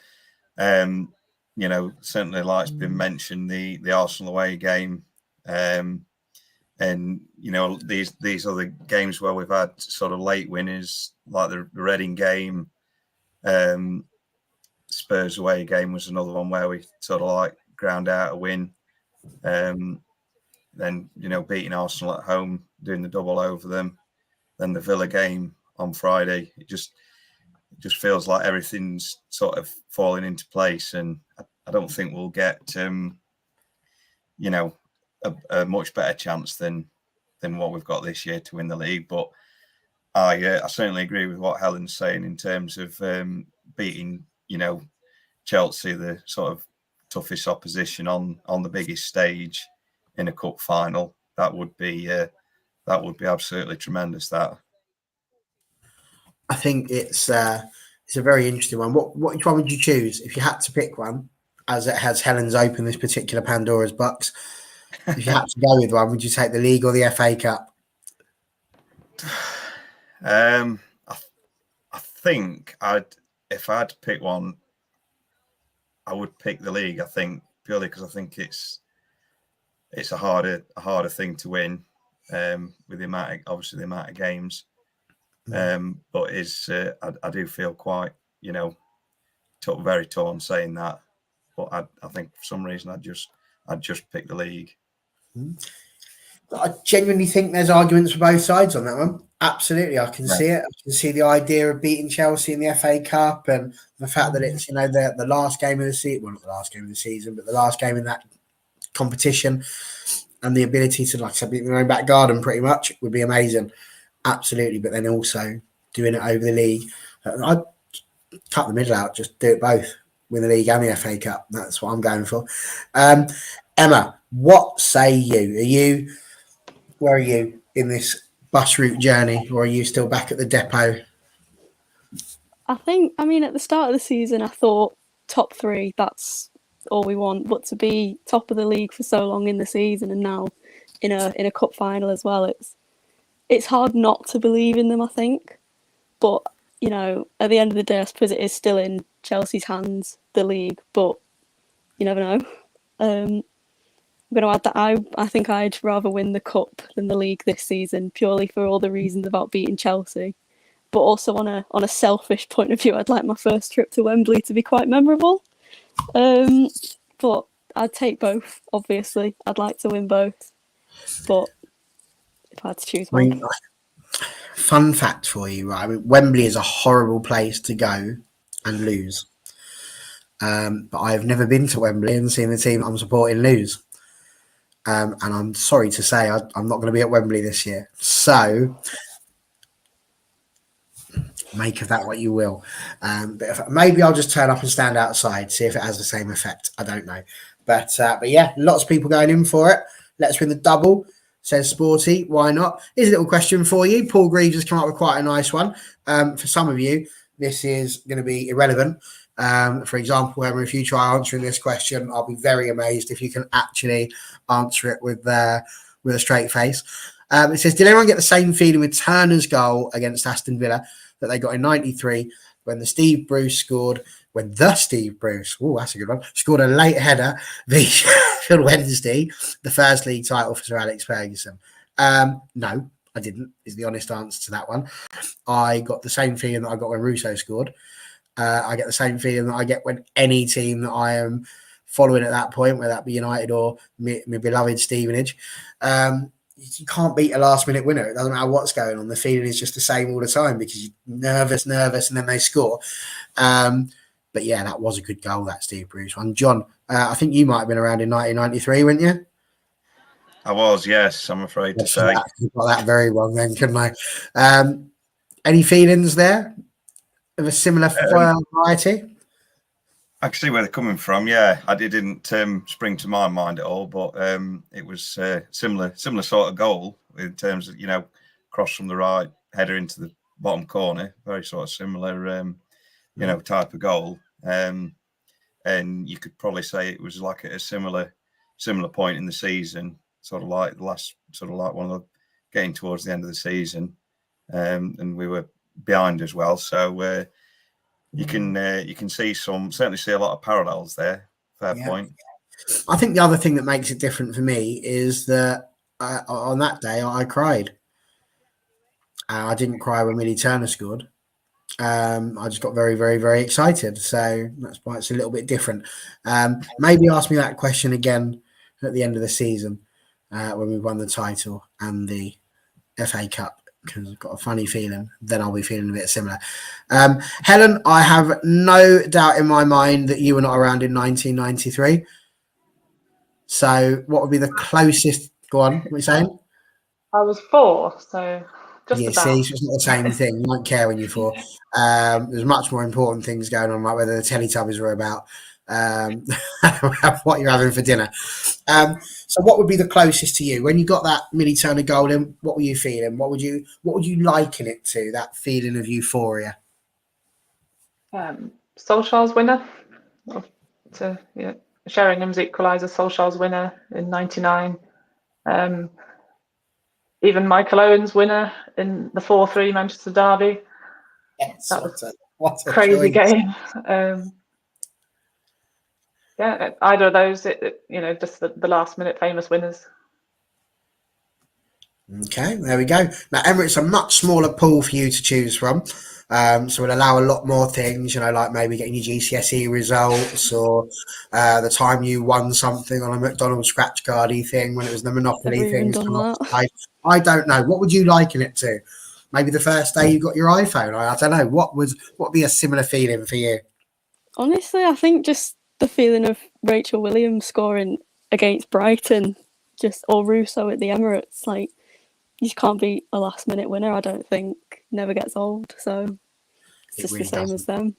certainly, like it's been mentioned, the Arsenal away game, and these other games where we've had sort of late winners, like the Reading game, Spurs away game was another one where we sort of like ground out a win. Then beating Arsenal at home, doing the double over them, then the Villa game on Friday. It just feels like everything's sort of falling into place, and I don't think we'll get a much better chance than what we've got this year to win the league. But I certainly agree with what Helen's saying in terms of beating Chelsea, the sort of toughest opposition on the biggest stage in a cup final. That would be absolutely tremendous. That, I think it's a very interesting one. What one would you choose if you had to pick one? As it has Helen's opened this particular Pandora's box. If you had to go with one, would you take the league or the FA Cup? I think if I had to pick one, I would pick the league. I think purely because I think it's a harder thing to win, with the amount of games. But I do feel quite very torn saying that. But I think for some reason I'd just pick the league. I genuinely think there's arguments for both sides on that one. Absolutely, I can see it. I can see the idea of beating Chelsea in the FA Cup, and the fact that it's the last game of the season. Well, not the last game of the season, but the last game in that competition, and the ability to, like I said, beat their own back garden pretty much would be amazing. Absolutely, but then also doing it over the league, I'd cut the middle out. Just do it both, win the league and the FA Cup. That's what I'm going for. Emma, what say you? Where are you in this bus route journey, or are you still back at the depot? At the start of the season, I thought top 3, that's all we want. But to be top of the league for so long in the season, and now in a cup final as well, it's hard not to believe in them, I think. But at the end of the day, I suppose it is still in Chelsea's hands, the league. But you never know. I'm going to add that I think I'd rather win the cup than the league this season, purely for all the reasons about beating Chelsea. But also on a selfish point of view, I'd like my first trip to Wembley to be quite memorable. But I'd take both, obviously. I'd like to win both. But if I had to choose one. Fun fact for you, right? Wembley is a horrible place to go and lose. But I've never been to Wembley and seen the team I'm supporting lose. And I'm sorry to say I'm not going to be at Wembley this year. So make of that what you will. But maybe I'll just turn up and stand outside, see if it has the same effect. I don't know. But yeah, lots of people going in for it. Let's win the double, says Sporty. Why not? Here's a little question for you. Paul Greaves has come up with quite a nice one. For some of you, this is going to be irrelevant. For example, Emma, if you try answering this question, I'll be very amazed if you can actually answer it with a straight face. It says, did anyone get the same feeling with Turner's goal against Aston Villa that they got in '93 when Steve Bruce, scored a late header the Sheffield Wednesday, the first league title for Sir Alex Ferguson? No, I didn't, is the honest answer to that one. I got the same feeling that I got when Russo scored. I get the same feeling that I get when any team that I am following at that point, whether that be United or my beloved Stevenage. you can't beat a last minute winner. It doesn't matter what's going on. The feeling is just the same all the time because you're nervous, and then they score. But yeah, that was a good goal, that Steve Bruce one. John, I think you might have been around in 1993, weren't you? I was, yes, I'm afraid to say. You got that very wrong then, couldn't I? Any feelings there of a similar variety? I can see where they're coming from. Yeah, it didn't spring to my mind at all, but it was similar sort of goal in terms of, cross from the right, header into the bottom corner, very sort of similar, type of goal. And you could probably say it was like at a similar point in the season, sort of like one of the getting towards the end of the season, and we were behind as well. So you can certainly see a lot of parallels there. Fair point. I think the other thing that makes it different for me is that on that day I cried. I didn't cry when Millie Turner scored. I just got very, very, very excited. So that's why it's a little bit different. Maybe ask me that question again at the end of the season when we won the title and the FA Cup, because I've got a funny feeling then I'll be feeling a bit similar. Helen, I have no doubt in my mind that you were not around in 1993. So what would be the closest? Go on, what are you saying? I was 4, so just about. See, so it's not the same thing. You won't care when you're 4. There's much more important things going on, like whether the Teletubbies were about, what you're having for dinner. So what would be the closest to you when you got that Millie Turner goal in? What were you feeling? What would you liken it to? That feeling of euphoria. Solskjaer's winner, Sheringham's equaliser. Solskjaer's winner in '99. Even Michael Owen's winner in the 4-3 Manchester derby. Yes, that was a crazy game. Either of those, just the last minute famous winners. Okay, there we go. Now, Emirates a much smaller pool for you to choose from. So we'll allow a lot more things, like maybe getting your GCSE results or the time you won something on a McDonald's scratch cardy thing when it was the Monopoly thing. I don't know. What would you liken it to? Maybe the first day you got your iPhone. I don't know. What would be a similar feeling for you? Honestly, I think just the feeling of Rachel Williams scoring against Brighton, or Russo at the Emirates. Like, you just can't beat a last minute winner, I don't think. Never gets old. So it's just really the same as them.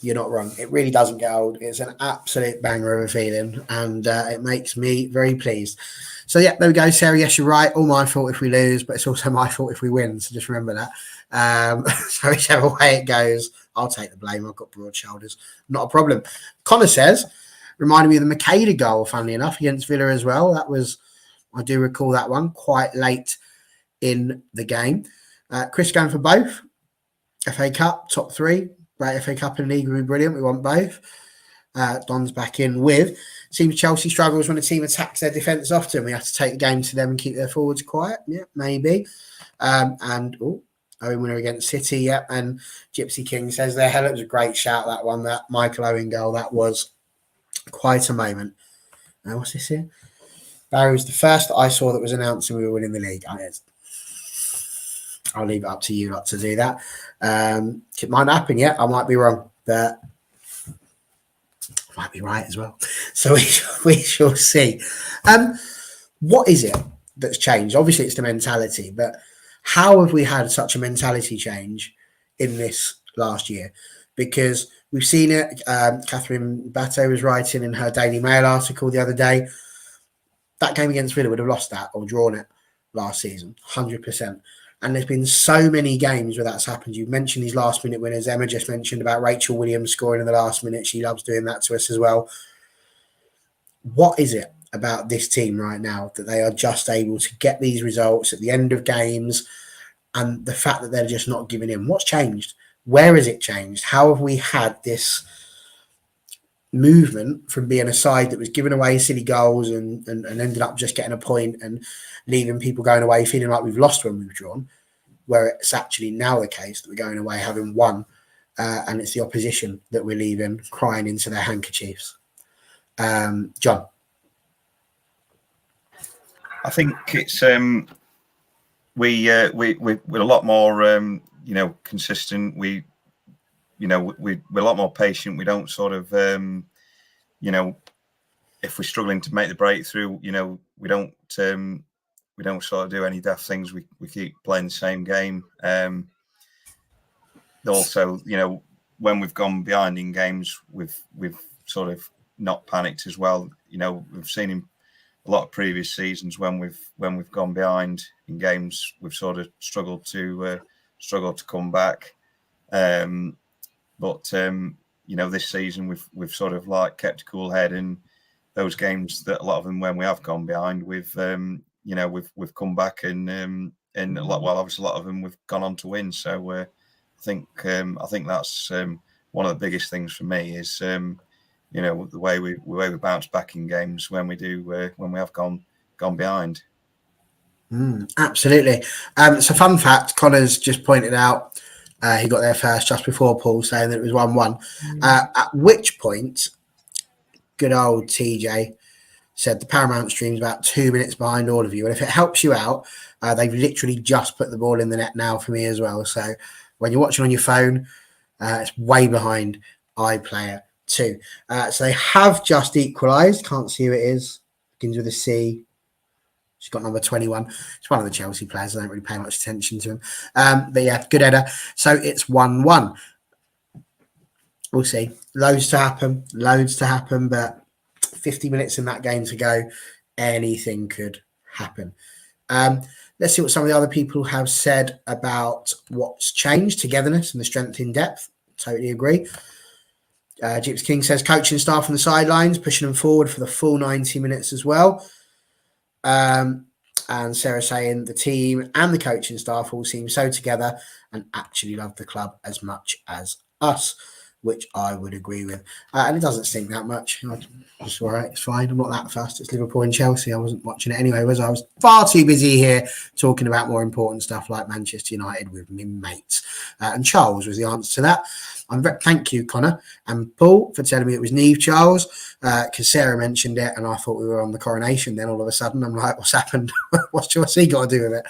You're not wrong. It really doesn't get old. It's an absolute banger of a feeling, and it makes me very pleased. So yeah, there we go, Sarah. Yes, you're right. All my fault if we lose, but it's also my fault if we win. So just remember that. So whichever way it goes, I'll take the blame. I've got broad shoulders. Not a problem. Connor says, reminded me of the Makeda goal, funnily enough, against Villa as well. That was, I do recall that one, quite late in the game. Chris going for both. FA Cup, top 3. Great FA Cup and League would be brilliant. We want both. Don's back in with. Seems Chelsea struggles when a team attacks their defence often. We have to take the game to them and keep their forwards quiet. Yeah, maybe. Owen winner against City. Yeah. And Gypsy King says there, hell, it was a great shout, that one, that Michael Owen goal. That was quite a moment. Now, what's this here? Barry was the first that I saw that was announcing we were winning the league. I'll leave it up to you lot to do that. It might happen yet. I might be wrong, but I might be right as well. So we shall see. What is it that's changed? Obviously, it's the mentality, but how have we had such a mentality change in this last year? Because we've seen it. Catherine Bateau was writing in her Daily Mail article the other day. That game against Villa would have lost that or drawn it last season, 100%. And there's been so many games where that's happened. You mentioned these last minute winners. Emma just mentioned about Rachel Williams scoring in the last minute. She loves doing that to us as well. What is it about this team right now that they are just able to get these results at the end of games, and the fact that they're just not giving in? What's changed? Where has it changed? How have we had this movement from being a side that was giving away silly goals and ended up just getting a point and leaving people going away feeling like we've lost when we've drawn, where it's actually now the case that we're going away having won, and it's the opposition that we're leaving crying into their handkerchiefs? John? I think it's we're a lot more consistent. We're a lot more patient. We don't sort of if we're struggling to make the breakthrough, we don't sort of do any daft things. We keep playing the same game. Also, when we've gone behind in games, we've sort of not panicked as well. We've seen in a lot of previous seasons when we've gone behind in games, we've sort of struggled to come back. But this season we've sort of like kept a cool head, and those games that a lot of them when we have gone behind, we've come back and obviously a lot of them we've gone on to win. So I think that's one of the biggest things for me is the way we bounce back in games when we have gone behind. Absolutely. So fun fact, Connor's just pointed out he got there first just before Paul, saying that it was 1-1. At which point, good old TJ said the Paramount stream's about 2 minutes behind all of you. And if it helps you out, they've literally just put the ball in the net now for me as well. So when you're watching on your phone, it's way behind iPlayer 2. So they have just equalised. Can't see who it is. Begins with a C. She's got number 21. It's one of the Chelsea players. I don't really pay much attention to him. But yeah, good header. So it's 1-1. We'll see. Loads to happen, but 50 minutes in that game to go. Anything could happen. Let's see what some of the other people have said about what's changed. Togetherness and the strength in depth. Totally agree. Gyps King says coaching staff on the sidelines, pushing them forward for the full 90 minutes as well. And Sarah saying the team and the coaching staff all seem so together and actually love the club as much as us, which I would agree with. And it doesn't stink that much. It's all right. It's fine. I'm not that fast. It's Liverpool and Chelsea. I wasn't watching it anyway, was I? I was far too busy here talking about more important stuff like Manchester United with my mates. And Charles was the answer to that. Thank you, Connor and Paul, for telling me it was Neve Charles, because Sarah mentioned it and I thought we were on the coronation. Then all of a sudden I'm like, what's happened? What's he got to do with it?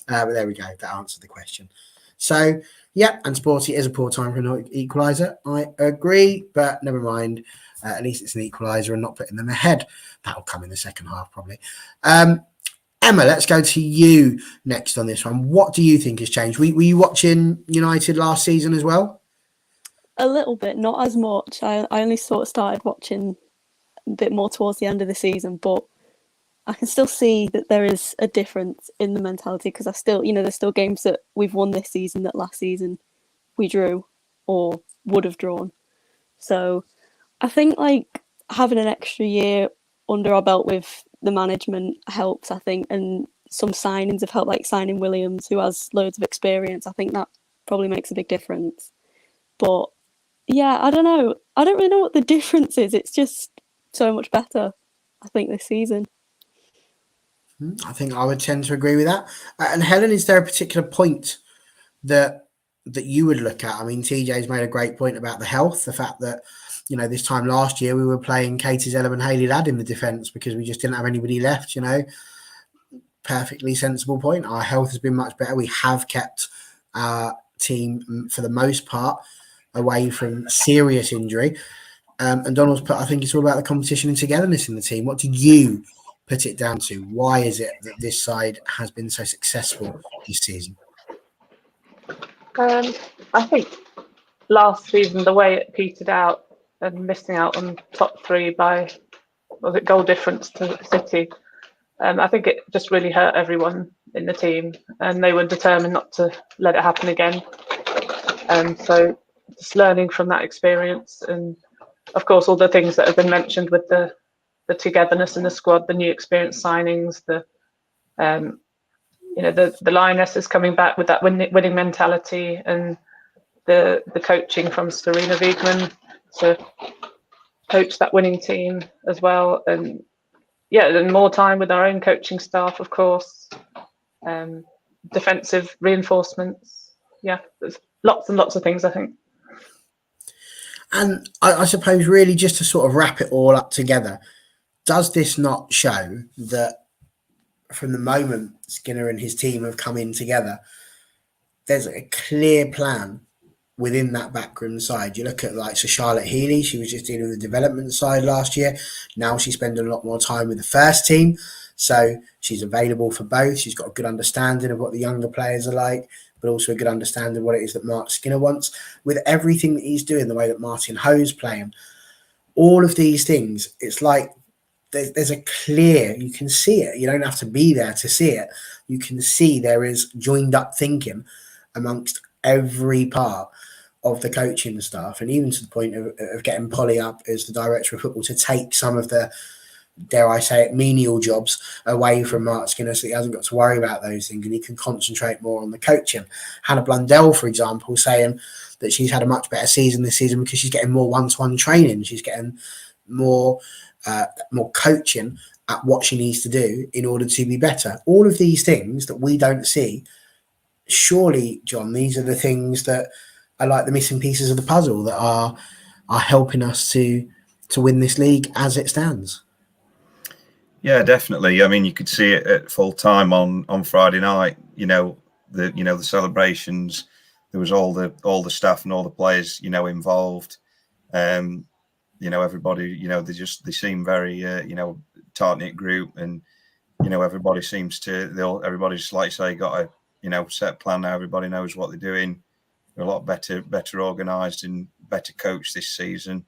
But there we go. That answered the question. So, yeah, and Sporty is a poor time for an equaliser. I agree, but never mind. At least it's an equaliser and not putting them ahead. That'll come in the second half, probably. Emma, let's go to you next on this one. What do you think has changed? Were you watching United last season as well? A little bit, not as much. I only sort of started watching a bit more towards the end of the season, but I can still see that there is a difference in the mentality because there's still games that we've won this season that last season we drew or would have drawn. So I think having an extra year under our belt with the management helps, I think, and some signings have helped, like signing Williams, who has loads of experience. I think that probably makes a big difference. But yeah, I don't know. I don't really know what the difference is. It's just so much better, I think, this season. I think I would tend to agree with that. And Helen, is there a particular point that you would look at? I mean, TJ's made a great point about the health, the fact that, this time last year we were playing Katie Zellum and Hayley Ladd in the defence because we just didn't have anybody left, Perfectly sensible point. Our health has been much better. We have kept our team, for the most part, away from serious injury. And Donald's put, I think it's all about the competition and togetherness in the team. What do you put it down to? Why is it that this side has been so successful this season? I think last season, the way it petered out and missing out on top three by, goal difference to City, I think it just really hurt everyone in the team and they were determined not to let it happen again. So just learning from that experience and, of course, all the things that have been mentioned with the togetherness in the squad, the new experience signings, the lionesses coming back with that winning mentality, and the coaching from Serena Wiegman to coach that winning team as well, and more time with our own coaching staff, of course, defensive reinforcements. Yeah, there's lots and lots of things, I think. And I suppose really just to sort of wrap it all up together, does this not show that from the moment Skinner and his team have come in together, there's a clear plan within that backroom side. You look at like Sir Charlotte Healy, she was just dealing with the development side last year. Now she's spending a lot more time with the first team. So she's available for both. She's got a good understanding of what the younger players are like, but also a good understanding of what it is that Mark Skinner wants. With everything that he's doing, the way that Martin Ho's playing, all of these things, it's like there's a clear, you can see it. You don't have to be there to see it. You can see there is joined up thinking amongst every part of the coaching staff, and even to the point of getting Polly up as the director of football to take some of the, dare I say it, menial jobs away from Mark Skinner, so he hasn't got to worry about those things and he can concentrate more on the coaching. Hannah Blundell, for example, saying that she's had a much better season this season because she's getting more one-to-one training. She's getting more coaching at what she needs to do in order to be better. All of these things that we don't see, surely, John, these are the things that are like the missing pieces of the puzzle that are helping us to win this league as it stands. Yeah, definitely. I mean, you could see it at full time on Friday night. The celebrations. There was all the staff and all the players, involved. Everybody, they seem very, tight knit group, and everybody seems to. Everybody's, like you say, got a set plan now. Everybody knows what they're doing. They're a lot better organised and better coached this season.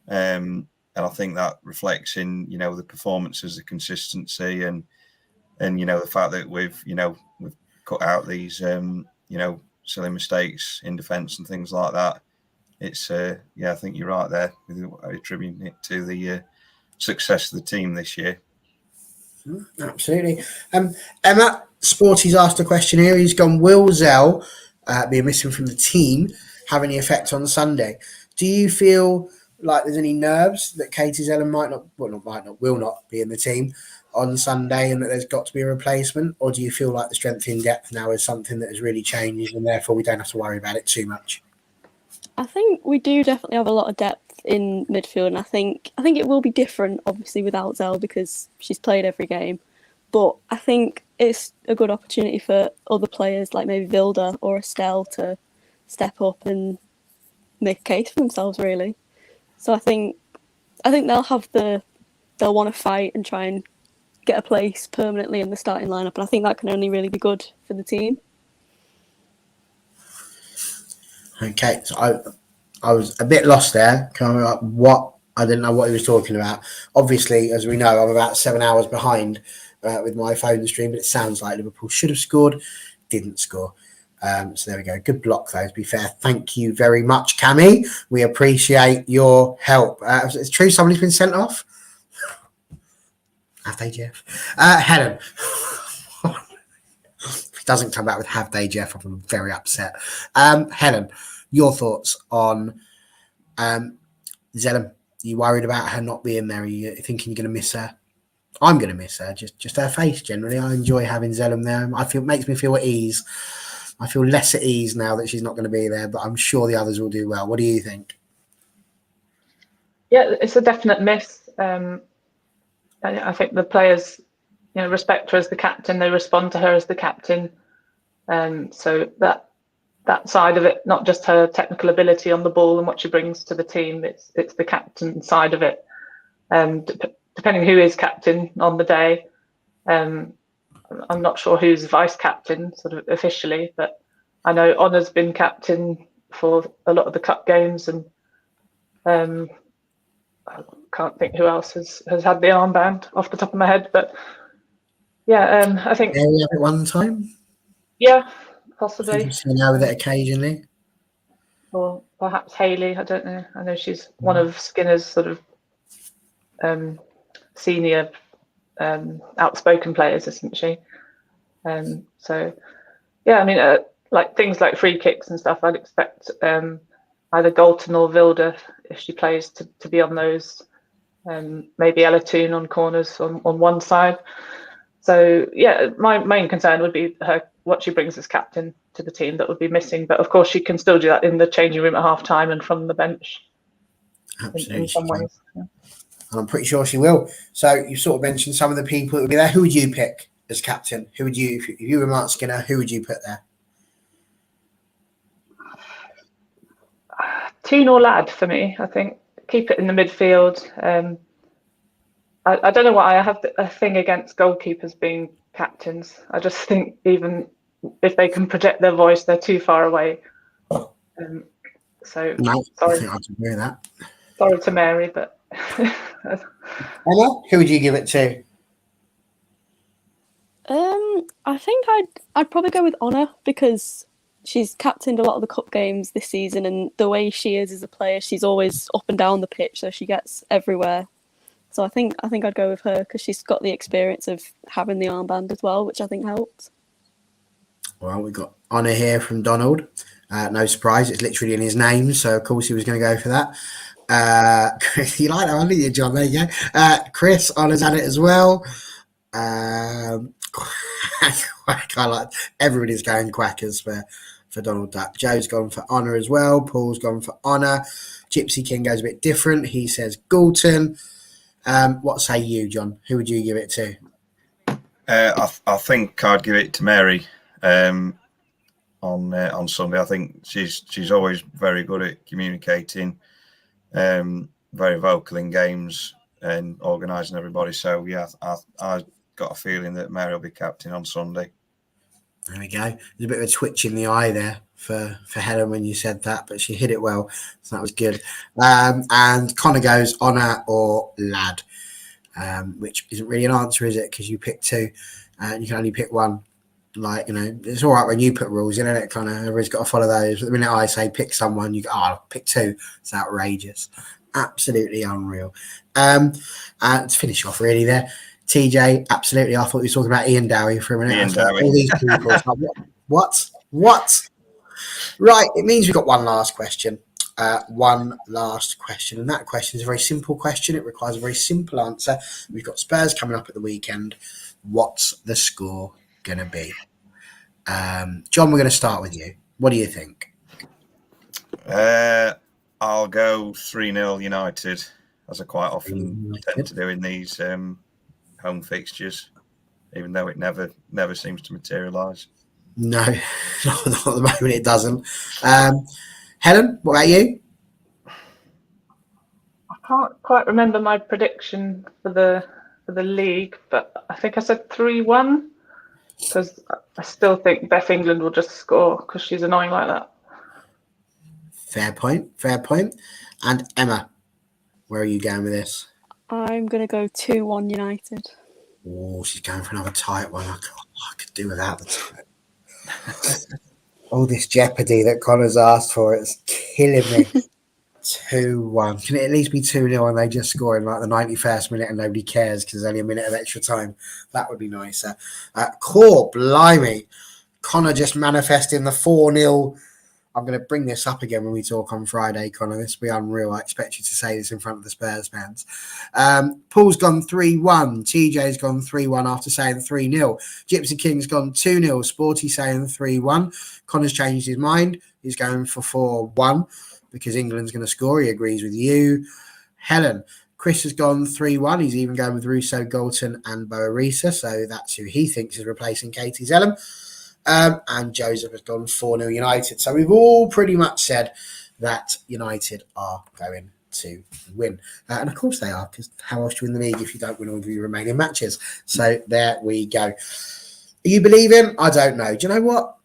And I think that reflects in the performances, the consistency, and the fact that we've cut out these silly mistakes in defence and things like that. It's I think you're right there with attributing it to the success of the team this year. Absolutely. Emma Sporty's asked a question here. He's gone, will Zell being missing from the team have any effect on Sunday? Do you feel like there's any nerves that Katie Zellen will not be in the team on Sunday and that there's got to be a replacement? Or do you feel like the strength in depth now is something that has really changed and therefore we don't have to worry about it too much? I think we do definitely have a lot of depth in midfield, and I think it will be different, obviously, without Zell because she's played every game. But I think it's a good opportunity for other players like maybe Vilda or Estelle to step up and make a case for themselves, really. So I think they'll want to fight and try and get a place permanently in the starting lineup, and I think that can only really be good for the team. Okay, so I was a bit lost there. I didn't know what he was talking about. Obviously, as we know, I'm about 7 hours behind with my phone stream, but it sounds like Liverpool should have scored, didn't score. So there we go. Good block, though, to be fair. Thank you very much, Cammy. We appreciate your help. It's true somebody's been sent off? Have they, Jeff? Helen. If he doesn't come back with have they, Jeff, I'm very upset. Helen, your thoughts on Zellum? Are you worried about her not being there? Are you thinking you're going to miss her? I'm going to miss her, just her face generally. I enjoy having Zellum there. It makes me feel at ease. I feel less at ease now that she's not going to be there, but I'm sure the others will do well. What do you think? Yeah, it's a definite miss. I think the players, respect her as the captain. They respond to her as the captain. So that side of it, not just her technical ability on the ball and what she brings to the team, it's the captain side of it. Depending who is captain on the day, I'm not sure who's vice captain sort of officially, but I know Honor's been captain for a lot of the cup games, and I can't think who else has had the armband off the top of my head, but yeah, I think. Yeah, we have it one time. Yeah, possibly. You've seen her with it occasionally. Or perhaps Hayley. I don't know. I know she's one of Skinner's sort of senior outspoken players, isn't she? So yeah, I mean, like things like free kicks and stuff, I'd expect either Galton or Vilda, if she plays, to be on those. Maybe Ella Toon on corners on one side. So yeah, my main concern would be what she brings as captain to the team that would be missing. But of course, she can still do that in the changing room at half time and from the bench. Absolutely, in some ways. Yeah. And I'm pretty sure she will. So you sort of mentioned some of the people that would be there. Who would you pick as captain? Who would you, if you were Mark Skinner, who would you put there? 2-0 lad for me, I think. Keep it in the midfield. I don't know why I have a thing against goalkeepers being captains. I just think even if they can project their voice, they're too far away. So No, sorry. I think I can agree with that. Sorry to Mary, but Emma, who would you give it to? I think I'd probably go with Honor because she's captained a lot of the cup games this season, and the way she is as a player, she's always up and down the pitch, so she gets everywhere. So I think I'd go with her because she's got the experience of having the armband as well, which I think helps. Well, we've got Honor here from Donald. No surprise, it's literally in his name, so of course he was going to go for that. Chris, you like that one, didn't you, John? There you go. Chris, Honor's had it as well. I like everybody's going quackers for Donald Duck. Joe's gone for Honor as well. Paul's gone for Honor. Gypsy King goes a bit different. He says Galton. What say you, John? Who would you give it to? I think I'd give it to Mary on Sunday. I think she's always very good at communicating, very vocal in games and organising everybody. So yeah, I got a feeling that Mary will be captain on Sunday. There we go. There's a bit of a twitch in the eye there for Helen when you said that, but she hit it well, so that was good. And Connor goes Honor or Lad, which isn't really an answer, is it? Because you pick two, and you can only pick one. Like, you know, it's all right when you put rules in, it kind of everybody's got to follow those. But the minute I say pick someone, you go, I'll pick two. It's outrageous, absolutely unreal. And to finish off, really there. TJ, absolutely. I thought you were talking about Ian Dowie for a minute. Ian Dowie. All these people. What? Right. It means we've got one last question. And that question is a very simple question. It requires a very simple answer. We've got Spurs coming up at the weekend. What's the score going to be? John, we're going to start with you. What do you think? I'll go 3-0 United, as I quite often tend to do in these home fixtures, even though it never seems to materialise. No, not at the moment it doesn't. Helen, what about you? I can't quite remember my prediction for the league, but I think I said 3-1 because I still think Beth England will just score because she's annoying like that. Fair point. And Emma, where are you going with this? I'm going to go 2-1 United. Oh, she's going for another tight one. I could do without the tight. All this jeopardy that Connor's asked for, it's killing me. 2-1. Can it at least be 2-0 and they just score in like the 91st minute and nobody cares because there's only a minute of extra time? That would be nicer. Core, blimey. Connor just manifesting the 4-0. I'm going to bring this up again when we talk on Friday, Connor. This will be unreal. I expect you to say this in front of the Spurs fans. Paul's gone 3-1. TJ's gone 3-1 after saying 3-0. Gypsy King's gone 2-0. Sporty saying 3-1. Connor's changed his mind. He's going for 4-1 because England's going to score. He agrees with you. Helen, Chris has gone 3-1. He's even going with Russo, Galton and Boarisa. So that's who he thinks is replacing Katie Zellum. And Joseph has gone 4-0 United. So we've all pretty much said that United are going to win. And of course they are, because how else do you win the league if you don't win all of your remaining matches? So there we go. Are you believing? I don't know. Do you know what?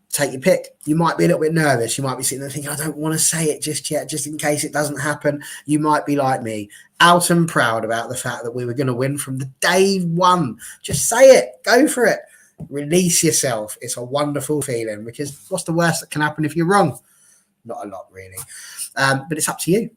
Take your pick. You might be a little bit nervous. You might be sitting there thinking, I don't want to say it just yet, just in case it doesn't happen. You might be like me, out and proud about the fact that we were going to win from the day one. Just say it. Go for it. Release yourself. It's a wonderful feeling because what's the worst that can happen if you're wrong? Not a lot, really. But it's up to you.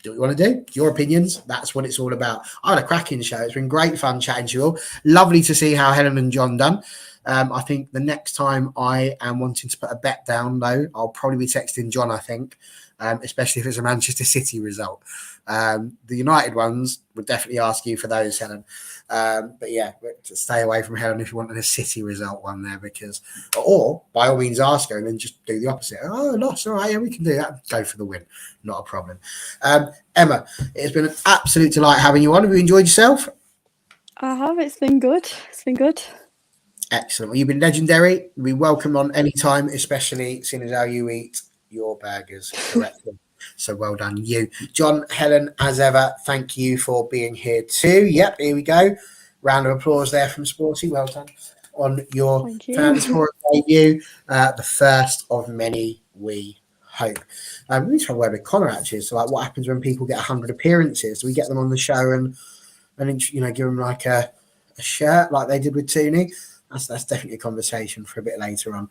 Do what you want to do. Your opinions. That's what it's all about. I had a cracking show. It's been great fun chatting to you all. Lovely to see how Helen and John done. I think the next time I am wanting to put a bet down, though, I'll probably be texting John, I think, especially if it's a Manchester City result. The United ones would definitely ask you for those, Helen. But yeah, stay away from Helen if you want a City result one there, because, or by all means ask her and then just do the opposite. Oh, lost. All right, yeah, we can do that. Go for the win. Not a problem. Emma, it's been an absolute delight having you on. Have you enjoyed yourself? I have. It's been good. Excellent. Well, you've been legendary. You'll be welcome on any time, especially seeing as how you eat your burgers correctly. So well done, you. John, Helen, as ever, thank you for being here too. Yep, here we go. Round of applause there from Sporty. Well done on your Thank you. Fans Forum debut. The first of many, we hope. We need to have a word with Connor actually. So, like, what happens when people get 100 appearances? Do we get them on the show and you know, give them like a shirt like they did with Tooney? That's definitely a conversation for a bit later on.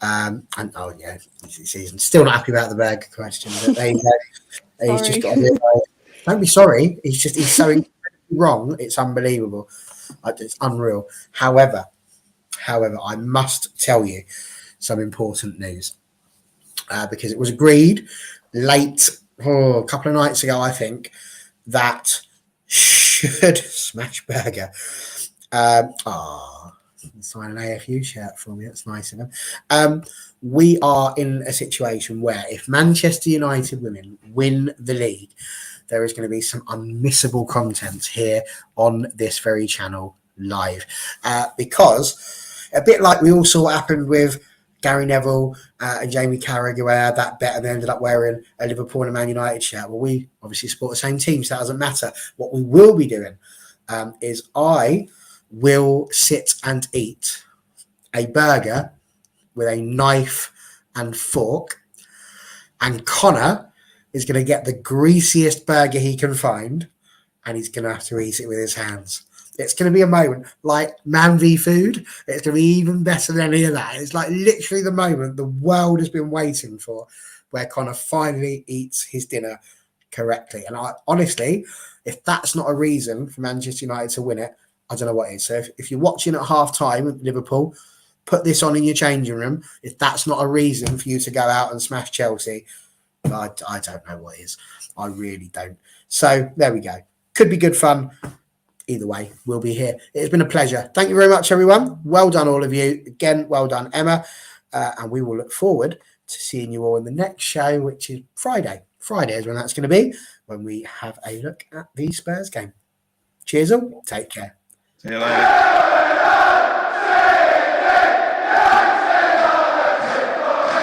And oh yeah, easy season. Still not happy about the burger question, but there you go. He's just got to realise. Don't be sorry. He's so incredibly wrong. It's unbelievable. It's unreal. However, I must tell you some important news because it was agreed late, a couple of nights ago, I think, that should Smash Burger. Sign an AFU shirt for me. That's nice of them. We are in a situation where if Manchester United women win the league, there is going to be some unmissable content here on this very channel live. Because a bit like we all saw what happened with Gary Neville and Jamie Carragher, who had that bet and they ended up wearing a Liverpool and a Man United shirt. Well, we obviously support the same team, so that doesn't matter. What we will be doing is I will sit and eat a burger with a knife and fork, and Connor is going to get the greasiest burger he can find, and he's going to have to eat it with his hands. It's going to be a moment like Man v Food. It's going to be even better than any of that. It's like literally the moment the world has been waiting for, where Connor finally eats his dinner correctly. And I honestly, if that's not a reason for Manchester United to win it, I don't know what is. So if you're watching at half time with Liverpool, put this on in your changing room. If that's not a reason for you to go out and smash Chelsea, I don't know what is. I really don't. So there we go. Could be good fun. Either way, we'll be here. It's been a pleasure. Thank you very much, everyone. Well done, all of you. Again, well done, Emma. And we will look forward to seeing you all in the next show, which is Friday. Friday is when that's going to be, when we have a look at the Spurs game. Cheers all. Take care. See you later.